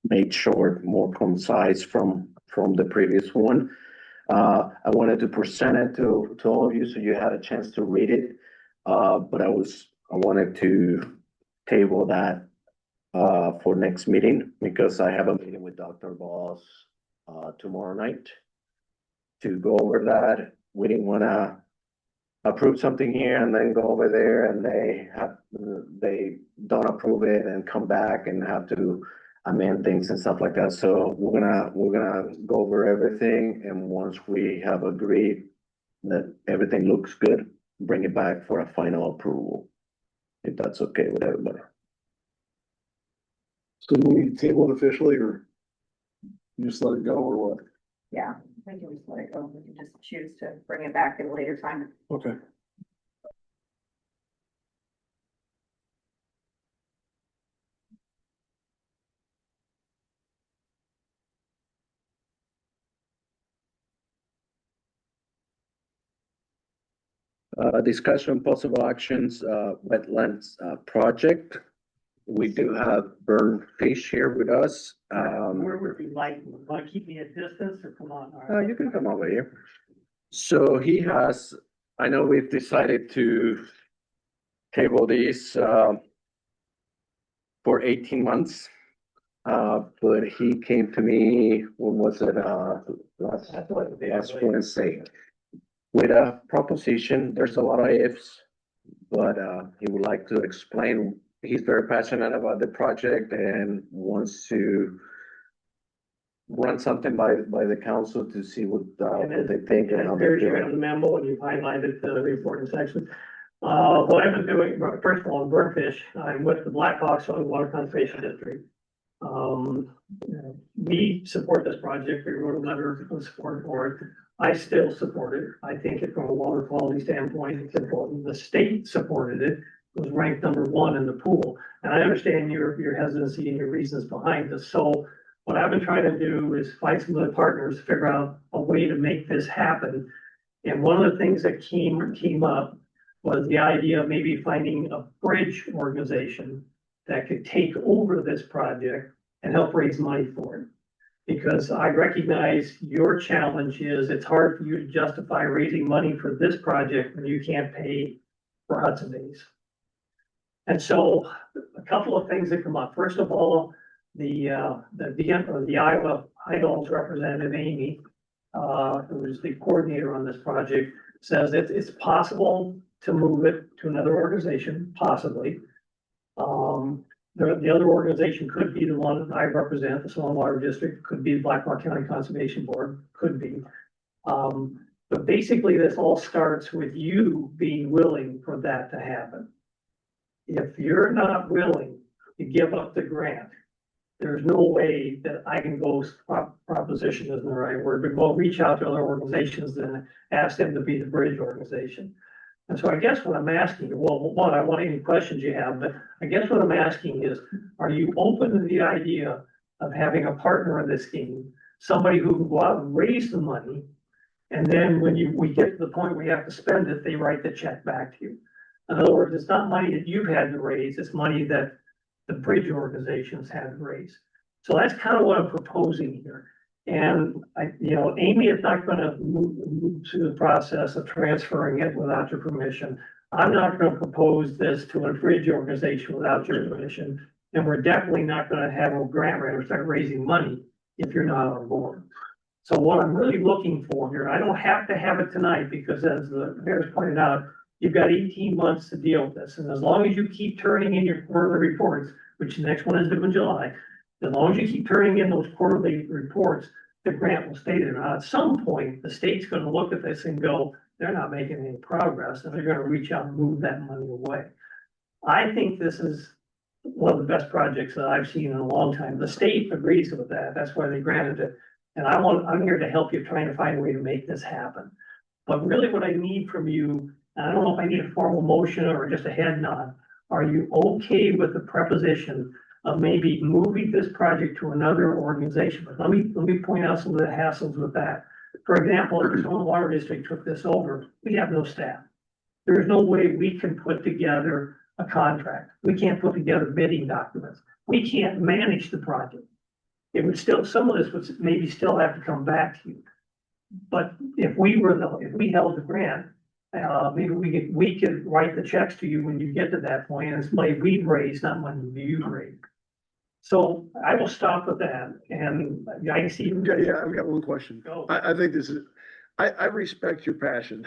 made short, more concise from the previous one. I wanted to present it to all of you, so you had a chance to read it. But I wanted to table that for next meeting, because I have a meeting with Dr. Boss tomorrow night to go over that. We didn't wanna approve something here and then go over there and they don't approve it and come back and have to amend things and stuff like that. So we're gonna go over everything, and once we have agreed that everything looks good, bring it back for a final approval. If that's okay with everybody. So do we table it officially or just let it go or what? Yeah, we can just let it go. We can just choose to bring it back at a later time. Okay. Discussion possible actions, wetlands, project. We do have Burn Fish here with us. Where would you like, want to keep me at distance or come on? All right. You can come over here. So he has, I know we've decided to table these, for 18 months. But he came to me, when was it, last Wednesday, with a proposition. There's a lot of ifs, but, he would like to explain. He's very passionate about the project and wants to run something by the council to see what they think and how they There's feel. your memo and you've highlighted the important section. What I've been doing, first of all, in Birdfish, I'm with the Blackhawk Soil and Water Conservation District. We support this project. We wrote a letter of support for it. I still support it. I think it from a water quality standpoint, it's important. The state supported it, was ranked #1 in the pool. And I understand your hesitancy and your reasons behind this. So what I've been trying to do is find some other partners, figure out a way to make this happen. And one of the things that came up was the idea of maybe finding a bridge organization that could take over this project and help raise money for it. Because I recognize your challenge is it's hard for you to justify raising money for this project when you can't pay for Hudson Days. And so a couple of things that come up. First of all, the Iowa Idol's representative, Amy, who is the coordinator on this project, says that it's possible to move it to another organization, possibly. The other organization could be the one that I represent, the Stormwater District, could be the Blackhawk County Conservation Board, could be. But basically, this all starts with you being willing for that to happen. If you're not willing to give up the grant, there's no way that I can go, proposition isn't the right word, but go reach out to other organizations and ask them to be the bridge organization. And so I guess what I'm asking, well, one, I want any questions you have, but I guess what I'm asking is, are you open to the idea of having a partner in this game? Somebody who can go out and raise the money, and then when we get to the point where you have to spend it, they write the check back to you. In other words, it's not money that you've had to raise, it's money that the bridge organizations had to raise. So that's kind of what I'm proposing here. And Amy is not gonna move through the process of transferring it without your permission. I'm not gonna propose this to a bridge organization without your permission. And we're definitely not gonna have a grant writer start raising money if you're not on board. So what I'm really looking for here, I don't have to have it tonight because as the mayor's pointed out, you've got 18 months to deal with this. And as long as you keep turning in your quarterly reports, which the next one is due in July, as long as you keep turning in those quarterly reports, the grant will stay there. Now, at some point, the state's gonna look at this and go, they're not making any progress, and they're gonna reach out and move that money away. I think this is one of the best projects that I've seen in a long time. The state agrees with that. That's why they granted it. And I'm here to help you trying to find a way to make this happen. But really what I need from you, and I don't know if I need a formal motion or just a head nod, are you okay with the preposition of maybe moving this project to another organization? But let me point out some of the hassles with that. For example, if the Soil and Water District took this over, we have no staff. There is no way we can put together a contract. We can't put together bidding documents. We can't manage the project. It would still, some of this would maybe still have to come back to you. But if we held the grant, maybe we could write the checks to you when you get to that point, and it's money we've raised, not money you've raised. So I will stop with that, and I see. Yeah, I've got one question. Go. I think this is, I respect your passion,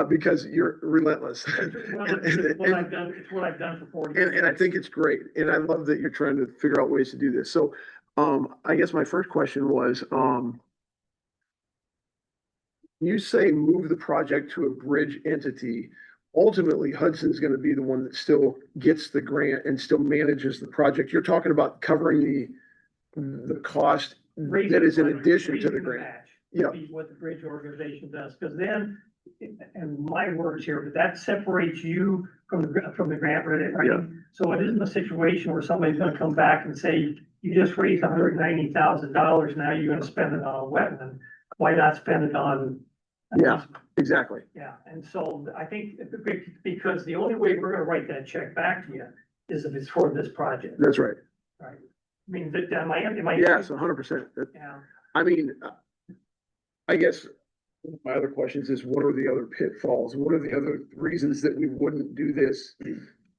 because you're relentless. It's what I've done, it's what I've done for 40 years. And I think it's great, and I love that you're trying to figure out ways to do this. So, I guess my first question was, you say move the project to a bridge entity. Ultimately, Hudson's gonna be the one that still gets the grant and still manages the project. You're talking about covering the cost that is in addition to the grant. Match Yeah. would be what the bridge organization does, because then, and my words here, but that separates you from the grant writing. Yeah. So it isn't a situation where somebody's gonna come back and say, you just raised $190,000, now you're gonna spend it on a wetland. Why not spend it on? Yeah. Exactly. Yeah, and so I think because the only way we're gonna write that check back to you is if it's for this project, That's right. right? I mean, am I? Yes, 100%. Yeah. I mean, I guess my other questions is, what are the other pitfalls? What are the other reasons that we wouldn't do this?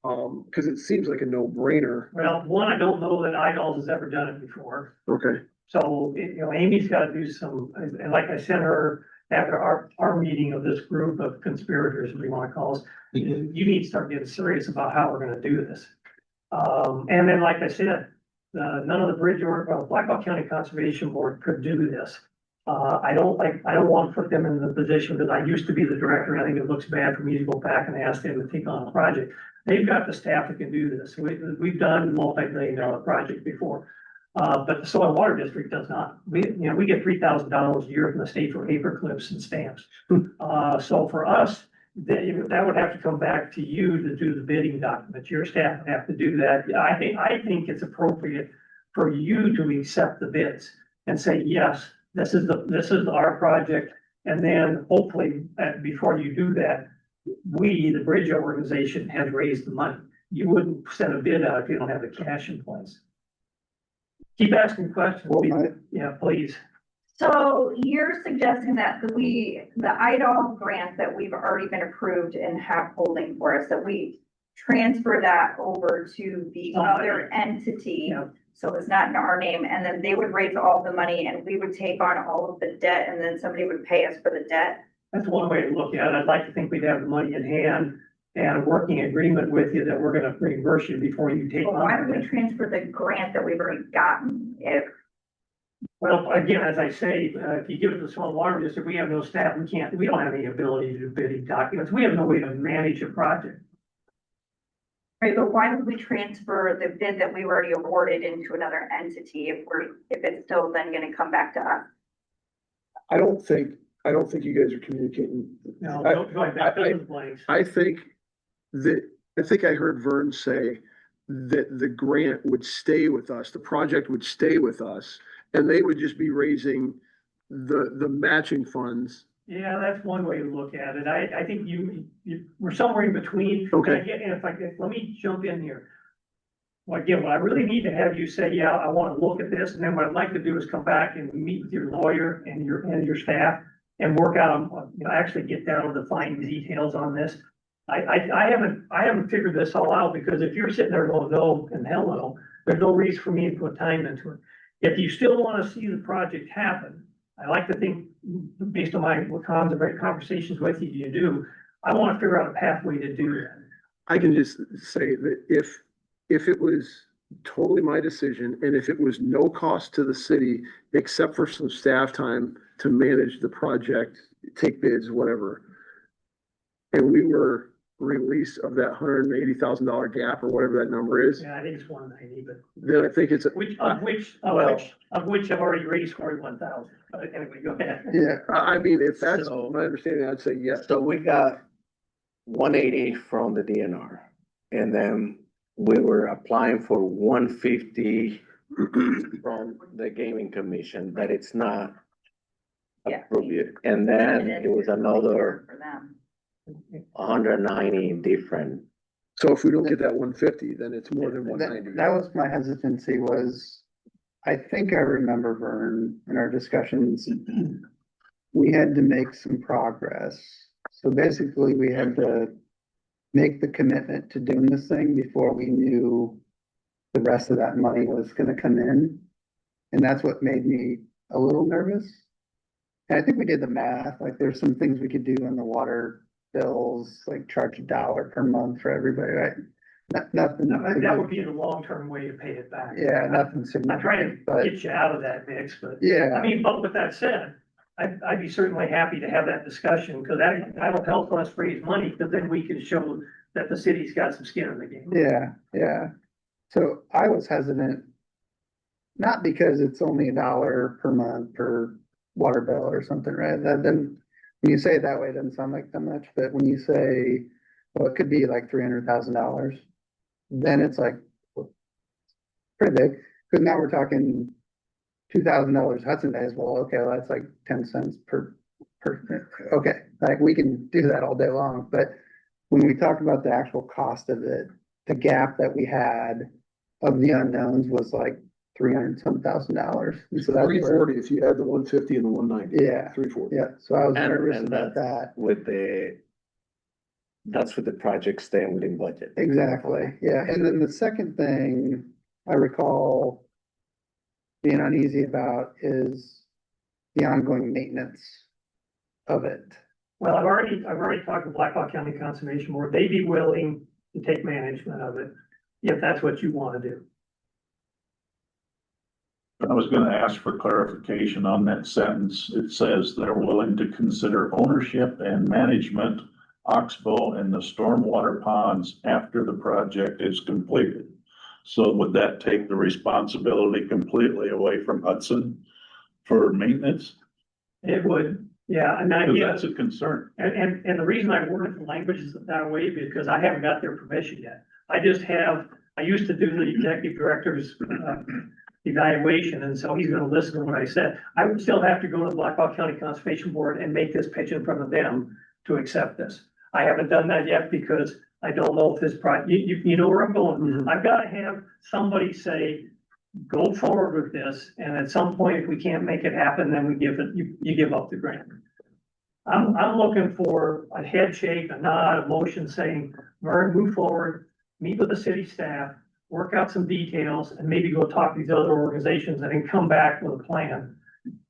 Cause it seems like a no-brainer. Well, one, I don't know that IDOLS has ever done it before. Okay, So, Amy's gotta do some, and like I sent her after our meeting of this group of conspirators, if you wanna call us, you need to start getting serious about how we're gonna do this. And then, like I said, none of the bridge or Blackhawk County Conservation Board could do this. I don't want to put them in the position that I used to be the director. I think it looks bad for me to go back and ask them to take on a project. They've got the staff that can do this. We've done a multi-million-dollar project before. But the Soil and Water District does not. We get $3,000 a year from the state for paper clips and stamps. So for us, that would have to come back to you to do the bidding documents. Your staff would have to do that. I think it's appropriate for you to accept the bids and say, yes, this is our project. And then hopefully, before you do that, we, the bridge organization, has raised the money. You wouldn't send a bid out if you don't have the cash in place. Keep asking questions. Yeah, please. So you're suggesting that the IDOL grant that we've already been approved and have holding for us, that we transfer that over to the other entity. Yeah. So it's not in our name, and then they would raise all the money and we would take on all of the debt, and then somebody would pay us for the debt? That's one way to look at it. I'd like to think we'd have the money in hand and a working agreement with you that we're gonna reimburse you before you take Well, why on. don't we transfer the grant that we've already gotten Well, again, as I say, if you give it to the Soil and Water District, we have no staff, we don't have any ability to do bidding documents, we have no way to manage a project. Right, but why don't we transfer the bid that we already awarded into another entity if it's still then gonna come back to us? I don't think you guys are communicating. No, I- don't go back to the blanks. I think I heard Vern say that the grant would stay with us, the project would stay with us, and they would just be raising the matching funds. Yeah, that's one way to look at it. I think we're somewhere in between. Okay. And let me jump in here. Well, again, what I really need to have you say, yeah, I want to look at this, and then what I'd like to do is come back and meet with your lawyer and your staff and work out, actually get down to the fine details on this. I haven't figured this all out, because if you're sitting there going, no, and hell no, there's no reason for me to put time into it. If you still want to see the project happen, I like to think, based on my conversations with you do, I want to figure out a pathway to do that. I can just say that if it was totally my decision, and if it was no cost to the city, except for some staff time to manage the project, take bids, whatever, and we were release of that $180,000 gap or whatever that number is, Yeah, I think it's 190, but then I think it's, of which I've already raised 41,000. But anyway, go ahead. Yeah, I mean, if that's So- my understanding, I'd say yes. So we got 180 from the DNR. And then we were applying for 150 from the gaming commission, but it's not Yeah. approved yet. And then it was another For them. 190 different. So if we don't get that 150, then it's more than 190. that was my hesitancy was, I think I remember, Vern, in our discussions, we had to make some progress. So basically, we had to make the commitment to doing this thing before we knew the rest of that money was gonna come in. And that's what made me a little nervous. And I think we did the math, like there's some things we could do on the water bills, like charge $1 per month for everybody, right? Nothing. That would be the long-term way to pay it back. Yeah, nothing I'm trying significant, to but get you out of that mix, but, I yeah, mean, but with that said, I'd be certainly happy to have that discussion, because that'll help us raise money, because then we can show that the city's got some skin in the game. yeah. So I was hesitant, not because it's only $1 per month per water bill or something, right? That then, when you say it that way, it doesn't sound like that much, but when you say, well, it could be like $300,000, then it's like pretty big, because now we're talking $2,000 Hudson Days. Well, okay, well, that's like 10 cents per, okay, like we can do that all day long, but when we talk about the actual cost of it, the gap that we had of the unknowns was like $300,000. And so that's where, 340 if you add the 150 and the 190. yeah, 340. yeah, so I was And- nervous and about that. That's with the project staying within budget. Exactly, yeah, and then the second thing I recall being uneasy about is the ongoing maintenance of it. Well, I've already talked to Blackhawk County Conservation Board. They'd be willing to take management of it, if that's what you want to do. I was gonna ask for clarification on that sentence. It says they're willing to consider ownership and management Oxbow and the stormwater ponds after the project is completed. So would that take the responsibility completely away from Hudson for maintenance? It would, yeah, and Because yeah, that's a concern. and the reason I worded the language is that way, because I haven't got their permission yet. I used to do the executive director's, evaluation, and so he's gonna listen to what I said. I would still have to go to the Blackhawk County Conservation Board and make this pitch in front of them to accept this. I haven't done that yet because I don't know if this you know where I'm going. I've gotta have somebody say, go forward with this, and at some point, if we can't make it happen, then you give up the grant. I'm looking for a head shake, a nod, a motion saying, Vern, move forward, meet with the city staff, work out some details, and maybe go talk to these other organizations and then come back with a plan.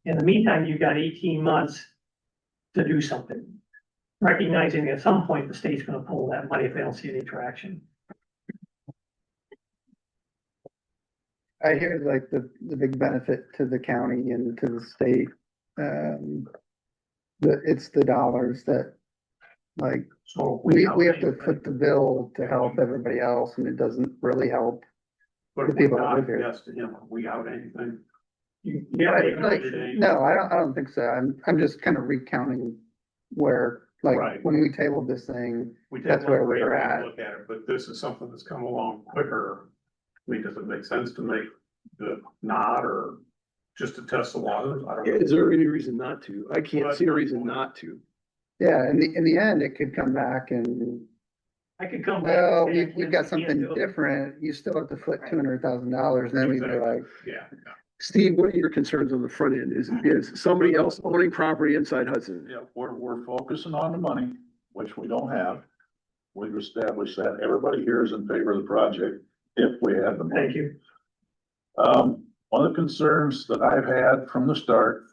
In the meantime, you've got 18 months to do something. Recognizing at some point the state's gonna pull that money if they don't see any traction. I hear like the big benefit to the county and to the state. It's the dollars that, like, So we have to foot the bill to help everybody else, and it doesn't really help. But the if we people that not live here. yes to him, are we out anything? Like, no, I don't think so. I'm just kind of recounting where, like, Right. when we tabled this thing, We That's take where one we're rate and at. look at it, but this is something that's come along quicker. I mean, does it make sense to make the nod or just to test the waters? I don't know. Is there any reason not to? I can't see a reason not to. yeah, in the end, it could come back and, I could come back. well, and say, we've got "I can't something do it." different. You still have to foot $200,000, then we'd be like, Yeah. Steve, what are your concerns on the front end? Is somebody else owning property inside Hudson? Yeah, we're focusing on the money, which we don't have. We've established that everybody here is in favor of the project if we have the money. Thank you. One of the concerns that I've had from the start,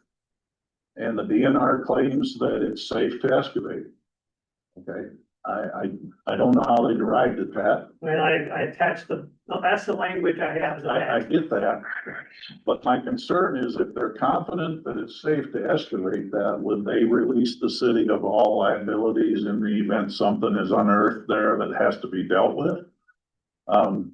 and the DNR claims that it's safe to excavate. Okay, I don't know how they derived it, Pat. When I attached that's the language I have. I get that. But my concern is if they're confident that it's safe to excavate that, would they release the city of all liabilities in the event something is unearthed there that has to be dealt with?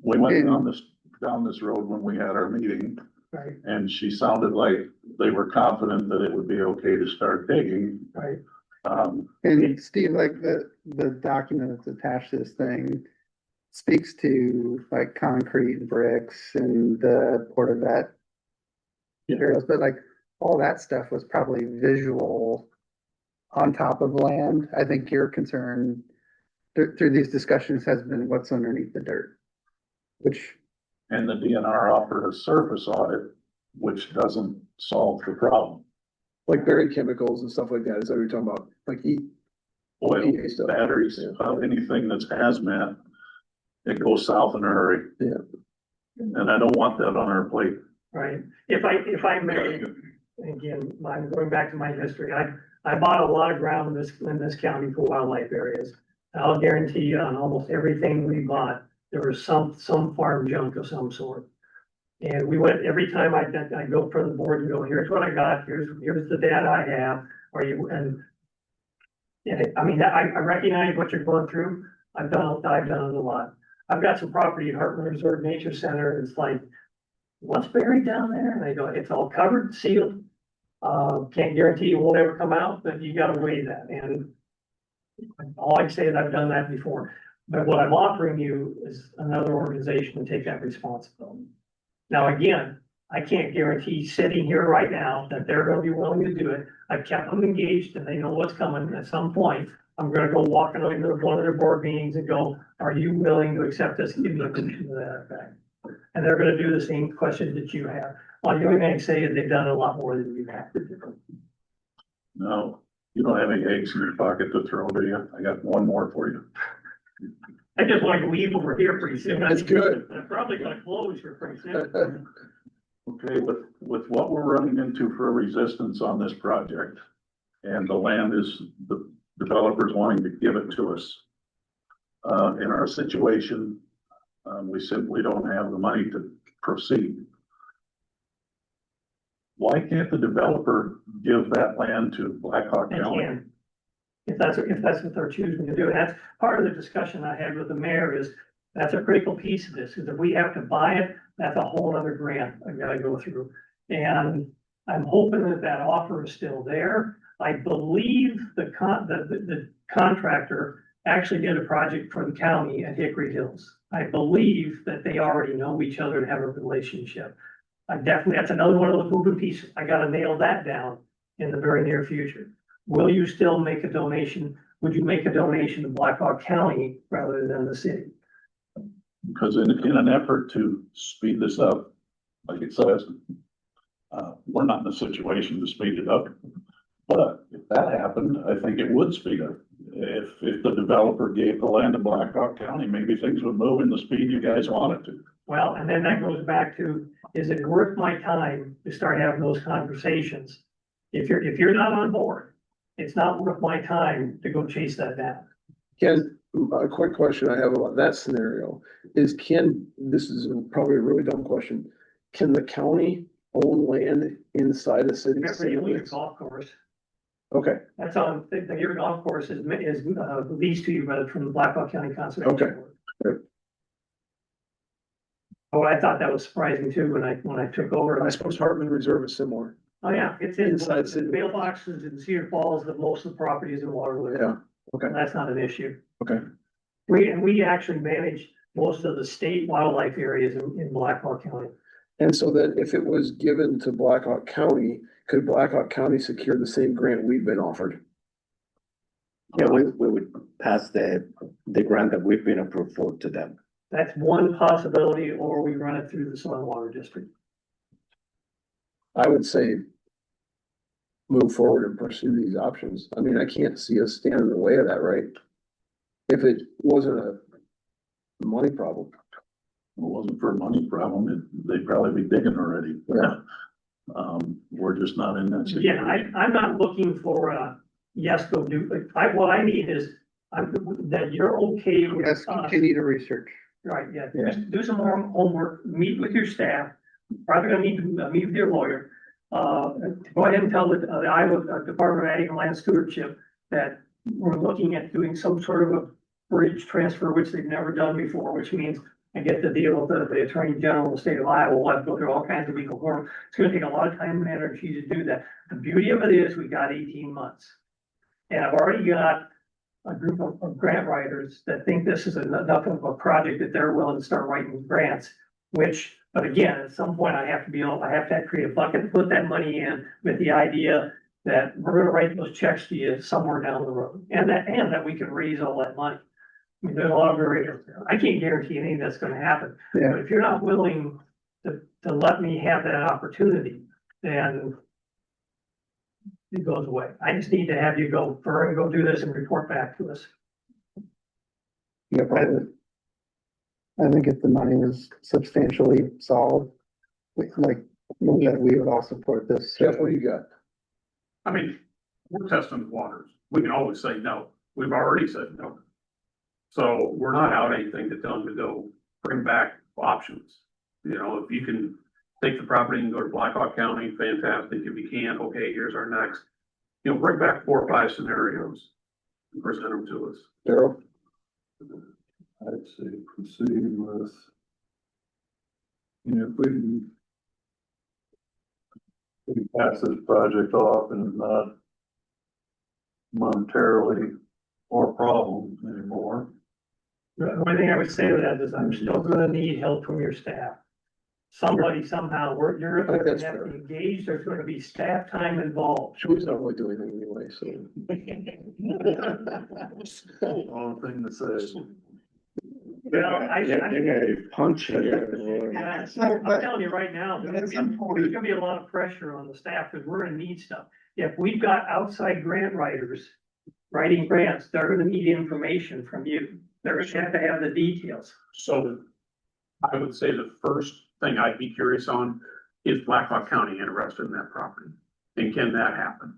We went down this road when we had our meeting. Right, And she sounded like they were confident that it would be okay to start digging. right. And Steve, like the document that's attached to this thing speaks to like concrete and bricks and the Port of Vet materials, but like all that stuff was probably visual on top of land. I think your concern through these discussions has been what's underneath the dirt, which And the DNR offered a surface audit, which doesn't solve the problem. Like buried chemicals and stuff like that, is that what you're talking about? Like Oil, EPA stuff. batteries, anything that's hazmat, it goes south in a hurry. Yeah. And I don't want that on our plate. Right, if I may, again, I'm going back to my history, I bought a lot of ground in this county for wildlife areas. I'll guarantee you on almost everything we bought, there was some farm junk of some sort. And we went, every time I go for the board and go, here's what I got, here's the data I have, yeah, I mean, I recognize what you're going through, I've done it a lot. I've got some property at Hartman Reserve Nature Center, it's like, what's buried down there? And they go, it's all covered, sealed. Can't guarantee it won't ever come out, but you gotta weigh that. And all I say is I've done that before. But what I'm offering you is another organization to take that responsibility. Now, again, I can't guarantee sitting here right now that they're gonna be willing to do it. I've kept them engaged and they know what's coming. At some point, I'm gonna go walking into one of their board meetings and go, are you willing to accept this? Give me a position to that effect. And they're gonna do the same questions that you have. All you're gonna say is they've done a lot more than you have. No, you don't have any eggs in your pocket to throw, do you? I got one more for you. I just want to leave over here pretty soon. That's good. I'm probably gonna close here pretty soon. Okay, with what we're running into for resistance on this project, and the land is, the developers wanting to give it to us. In our situation, we simply don't have the money to proceed. Why can't the developer give that land to Blackhawk They County? can. If that's what they're choosing to do, and that's part of the discussion I had with the mayor is, that's a critical piece of this, is if we have to buy it, that's a whole other grant I gotta go through. And I'm hoping that offer is still there. I believe the contractor actually did a project for the county at Hickory Hills. I believe that they already know each other and have a relationship. That's another one of those moving pieces. I gotta nail that down in the very near future. Will you still make a donation? Would you make a donation to Blackhawk County rather than the city? Because in an effort to speed this up, like it says, we're not in a situation to speed it up. But if that happened, I think it would speed up. If the developer gave the land to Blackhawk County, maybe things would move in the speed you guys want it to. Well, and then that goes back to, is it worth my time to start having those conversations? If you're not on board, it's not worth my time to go chase that down. Ken, a quick question I have about that scenario is this is probably a really dumb question. Can the county own land inside the city? Remember, you leave golf course. Okay, That's on, your golf course is leased to you from the Blackhawk County Conservation Okay. Board. Right. Oh, I thought that was surprising too when I took over. I suppose Hartman Reserve is similar. Oh, yeah, it's in Inside the city. mailboxes in Cedar Falls, that most of the property is in Waterloo. Yeah, okay. That's not an issue. Okay. We actually manage most of the state wildlife areas in Blackhawk County. And so then if it was given to Blackhawk County, could Blackhawk County secure the same grant we've been offered? Yeah, we would pass the grant that we've been approved for to them. That's one possibility, or we run it through the soil and water district. I would say move forward and pursue these options. I mean, I can't see us stand in the way of that, right? If it wasn't a money problem. If it wasn't for a money problem, they'd probably be digging already. Yeah. We're just not in that situation. Yeah, I'm not looking for a yes, go do, what I need is that you're okay with Yes, us. continue to research. Right, yeah, Yeah. just do some more homework, meet with your staff, probably gonna need to meet with your lawyer. Go ahead and tell the Iowa Department of Ag and Land Stewardship that we're looking at doing some sort of a bridge transfer, which they've never done before, which means I get the deal with the Attorney General of the state of Iowa, we'll have to go through all kinds of legal form. It's gonna take a lot of time and energy to do that. The beauty of it is we got 18 months. And I've already got a group of grant writers that think this is enough of a project that they're willing to start writing grants, which, but again, at some point I have to create a bucket, and put that money in with the idea that we're gonna write those checks to you somewhere down the road, and that we can raise all that money. I mean, there's a lot of variables there. I can't guarantee anything that's gonna happen, Yeah. but if you're not willing to let me have that opportunity, then it goes away. I just need to have you go do this and report back to us. Yep, I think if the money was substantially solved, that we would all support this. Jeff, what do you got? I mean, we're testing the waters. We can always say no. We've already said no. So we're not out anything to tell them to go bring back options. You know, if you can take the property and go to Blackhawk County, fantastic. If you can't, okay, here's our next. You know, bring back 4 or 5 scenarios and present them to us. Daryl? I'd say proceed with. You know, if we pass this project off and not monetarily or problems anymore. The only thing I would say to that is I'm still gonna need help from your staff. Somebody somehow, you're I think gonna that's have to fair. engage, there's gonna be staff time involved. Julie's not really doing anything anyway, so. Wrong thing to say. Well, Punch it. Yeah, so I'm telling you right now, there's gonna be a lot of pressure on the staff, because we're gonna need stuff. If we've got outside grant writers writing grants, they're gonna need information from you. They're gonna have to have the details. So I would say the first thing I'd be curious on is Blackhawk County interested in that property? And can that happen?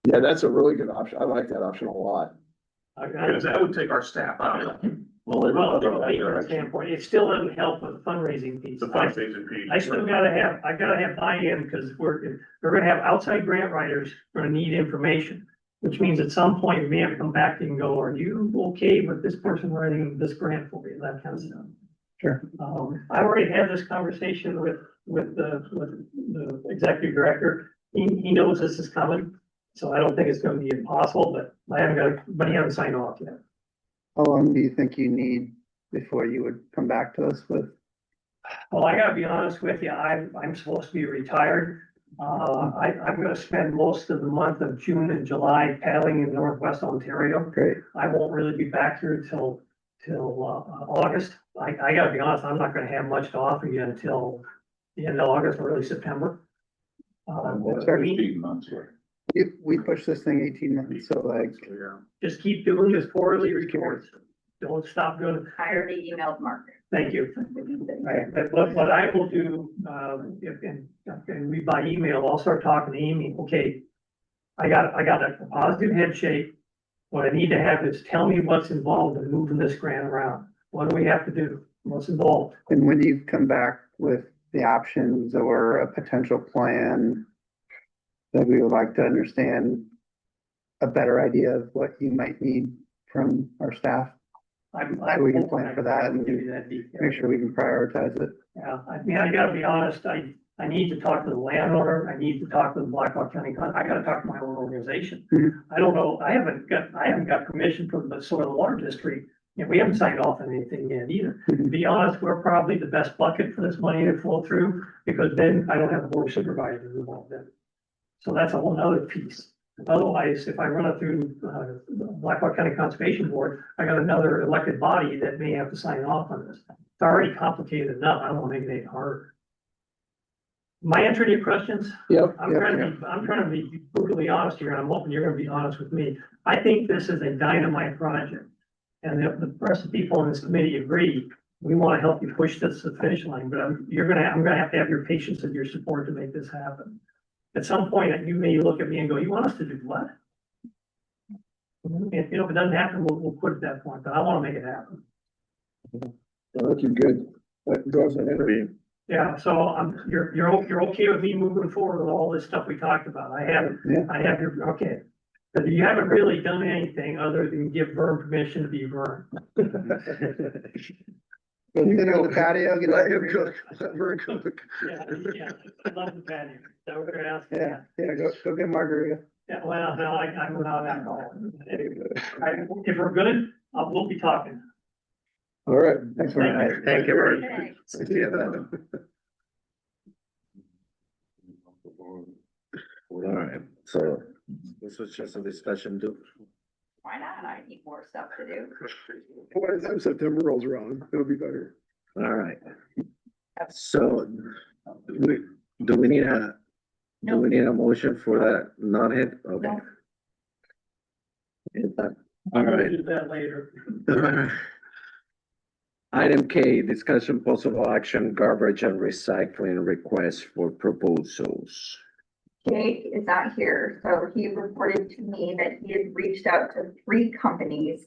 Yeah, that's a really good option. I like that option a lot. Because that would take our staff out of Well, from a legal standpoint, it still doesn't help with the fundraising piece. the fundraising piece. I still gotta have buy-in, because we're gonna have outside grant writers, we're gonna need information. Which means at some point, we may have to come back to you and go, are you okay with this person writing this grant for you, that kind of stuff. Sure. I already had this conversation with the executive director, he knows this is coming. So I don't think it's gonna be impossible, but he hasn't signed off yet. How long do you think you need before you would come back to us with? Well, I gotta be honest with you, I'm supposed to be retired. I'm gonna spend most of the month of June and July paddling in Northwest Ontario. Great. I won't really be back here till August. I gotta be honest, I'm not gonna have much to offer you until the end of August or early September. That's fair. 18 months. We pushed this thing 18 months, so Yeah. Just keep doing this quarterly reports. Don't stop doing, I already emailed Mark. thank you. But what I will do, and we by email, I'll start talking to Amy, okay. I got a positive head shake. What I need to have is tell me what's involved in moving this grant around. What do we have to do? What's involved? And when you come back with the options or a potential plan, that we would like to understand a better idea of what you might need from our staff. We can plan for that and give you that detail. Make sure we can prioritize it. Yeah, I mean, I gotta be honest, I need to talk to the landowner, I need to talk to the Blackhawk County, I gotta talk to my own organization. Mhm. I don't know, I haven't got permission from the Soil and Water District, and we haven't signed off on anything yet either. To be honest, we're probably the best bucket for this money to flow through, because then I don't have a board of supervisors involved in it. So that's a whole nother piece. Otherwise, if I run it through, Blackhawk County Conservation Board, I got another elected body that may have to sign off on this. It's already complicated enough, I don't want to make it any harder. Am I answering your questions? Yep. I'm trying to be brutally honest here, and I'm hoping you're gonna be honest with me. I think this is a dynamite project. And the rest of the people in this committee agree, we wanna help you push this to the finish line, but I'm gonna have to have your patience and your support to make this happen. At some point, you may look at me and go, you want us to do what? if it doesn't happen, we'll quit at that point, but I wanna make it happen. I think you're good. That draws an interview. Yeah, so you're okay with me moving forward with all this stuff we talked about? Yeah. I have your, okay. But you haven't really done anything other than give Vern permission to be Vern. You get on the patio, get Let out. him cook. Let Vern cook. Yeah, I love the patio. Is that what you're asking? Yeah, yeah, go get margarita. Yeah, well, no, I'm not alcohol. If we're good, we'll be talking. All right. Thanks very Thank much. Thank you very Okay. much. See you then. All right, so this was just a discussion, do. Why not? I need more stuff to do. By the time September rolls around, it'll be better. All right. So, do we need a motion for that non-hit? Okay. No. All We'll right. do that later. Item K, discussion possible action, garbage and recycling requests for proposals. Jake is not here, so he reported to me that he has reached out to 3 companies.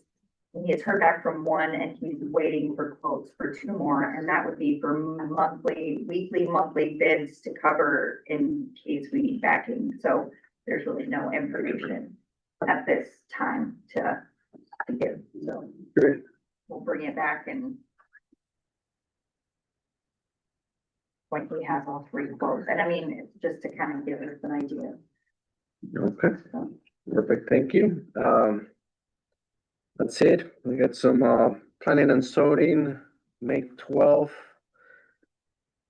And he has heard back from 1 and he's waiting for quotes for 2 more, and that would be for weekly, monthly bids to cover in case we need backing. So there's really no information at this time to give, so. Great. We'll bring it back and when he has all 3 quotes, and I mean, it's just to kind of give us an idea. Okay, perfect, thank you. That's it. We got some, planning and zoning, May 12th.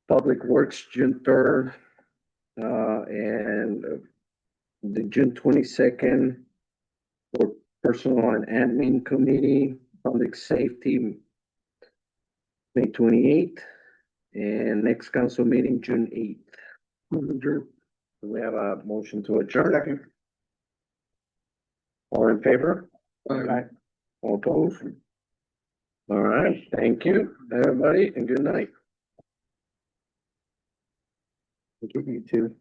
Public Works, June 3rd. And the June 22nd for personal and admin committee, public safety, May 28th. And next council meeting, June 8th. Do we have a motion to adjourn? Second. All in favor? Aye. All opposed? All right, thank you, everybody, and good night. I'll give you 2.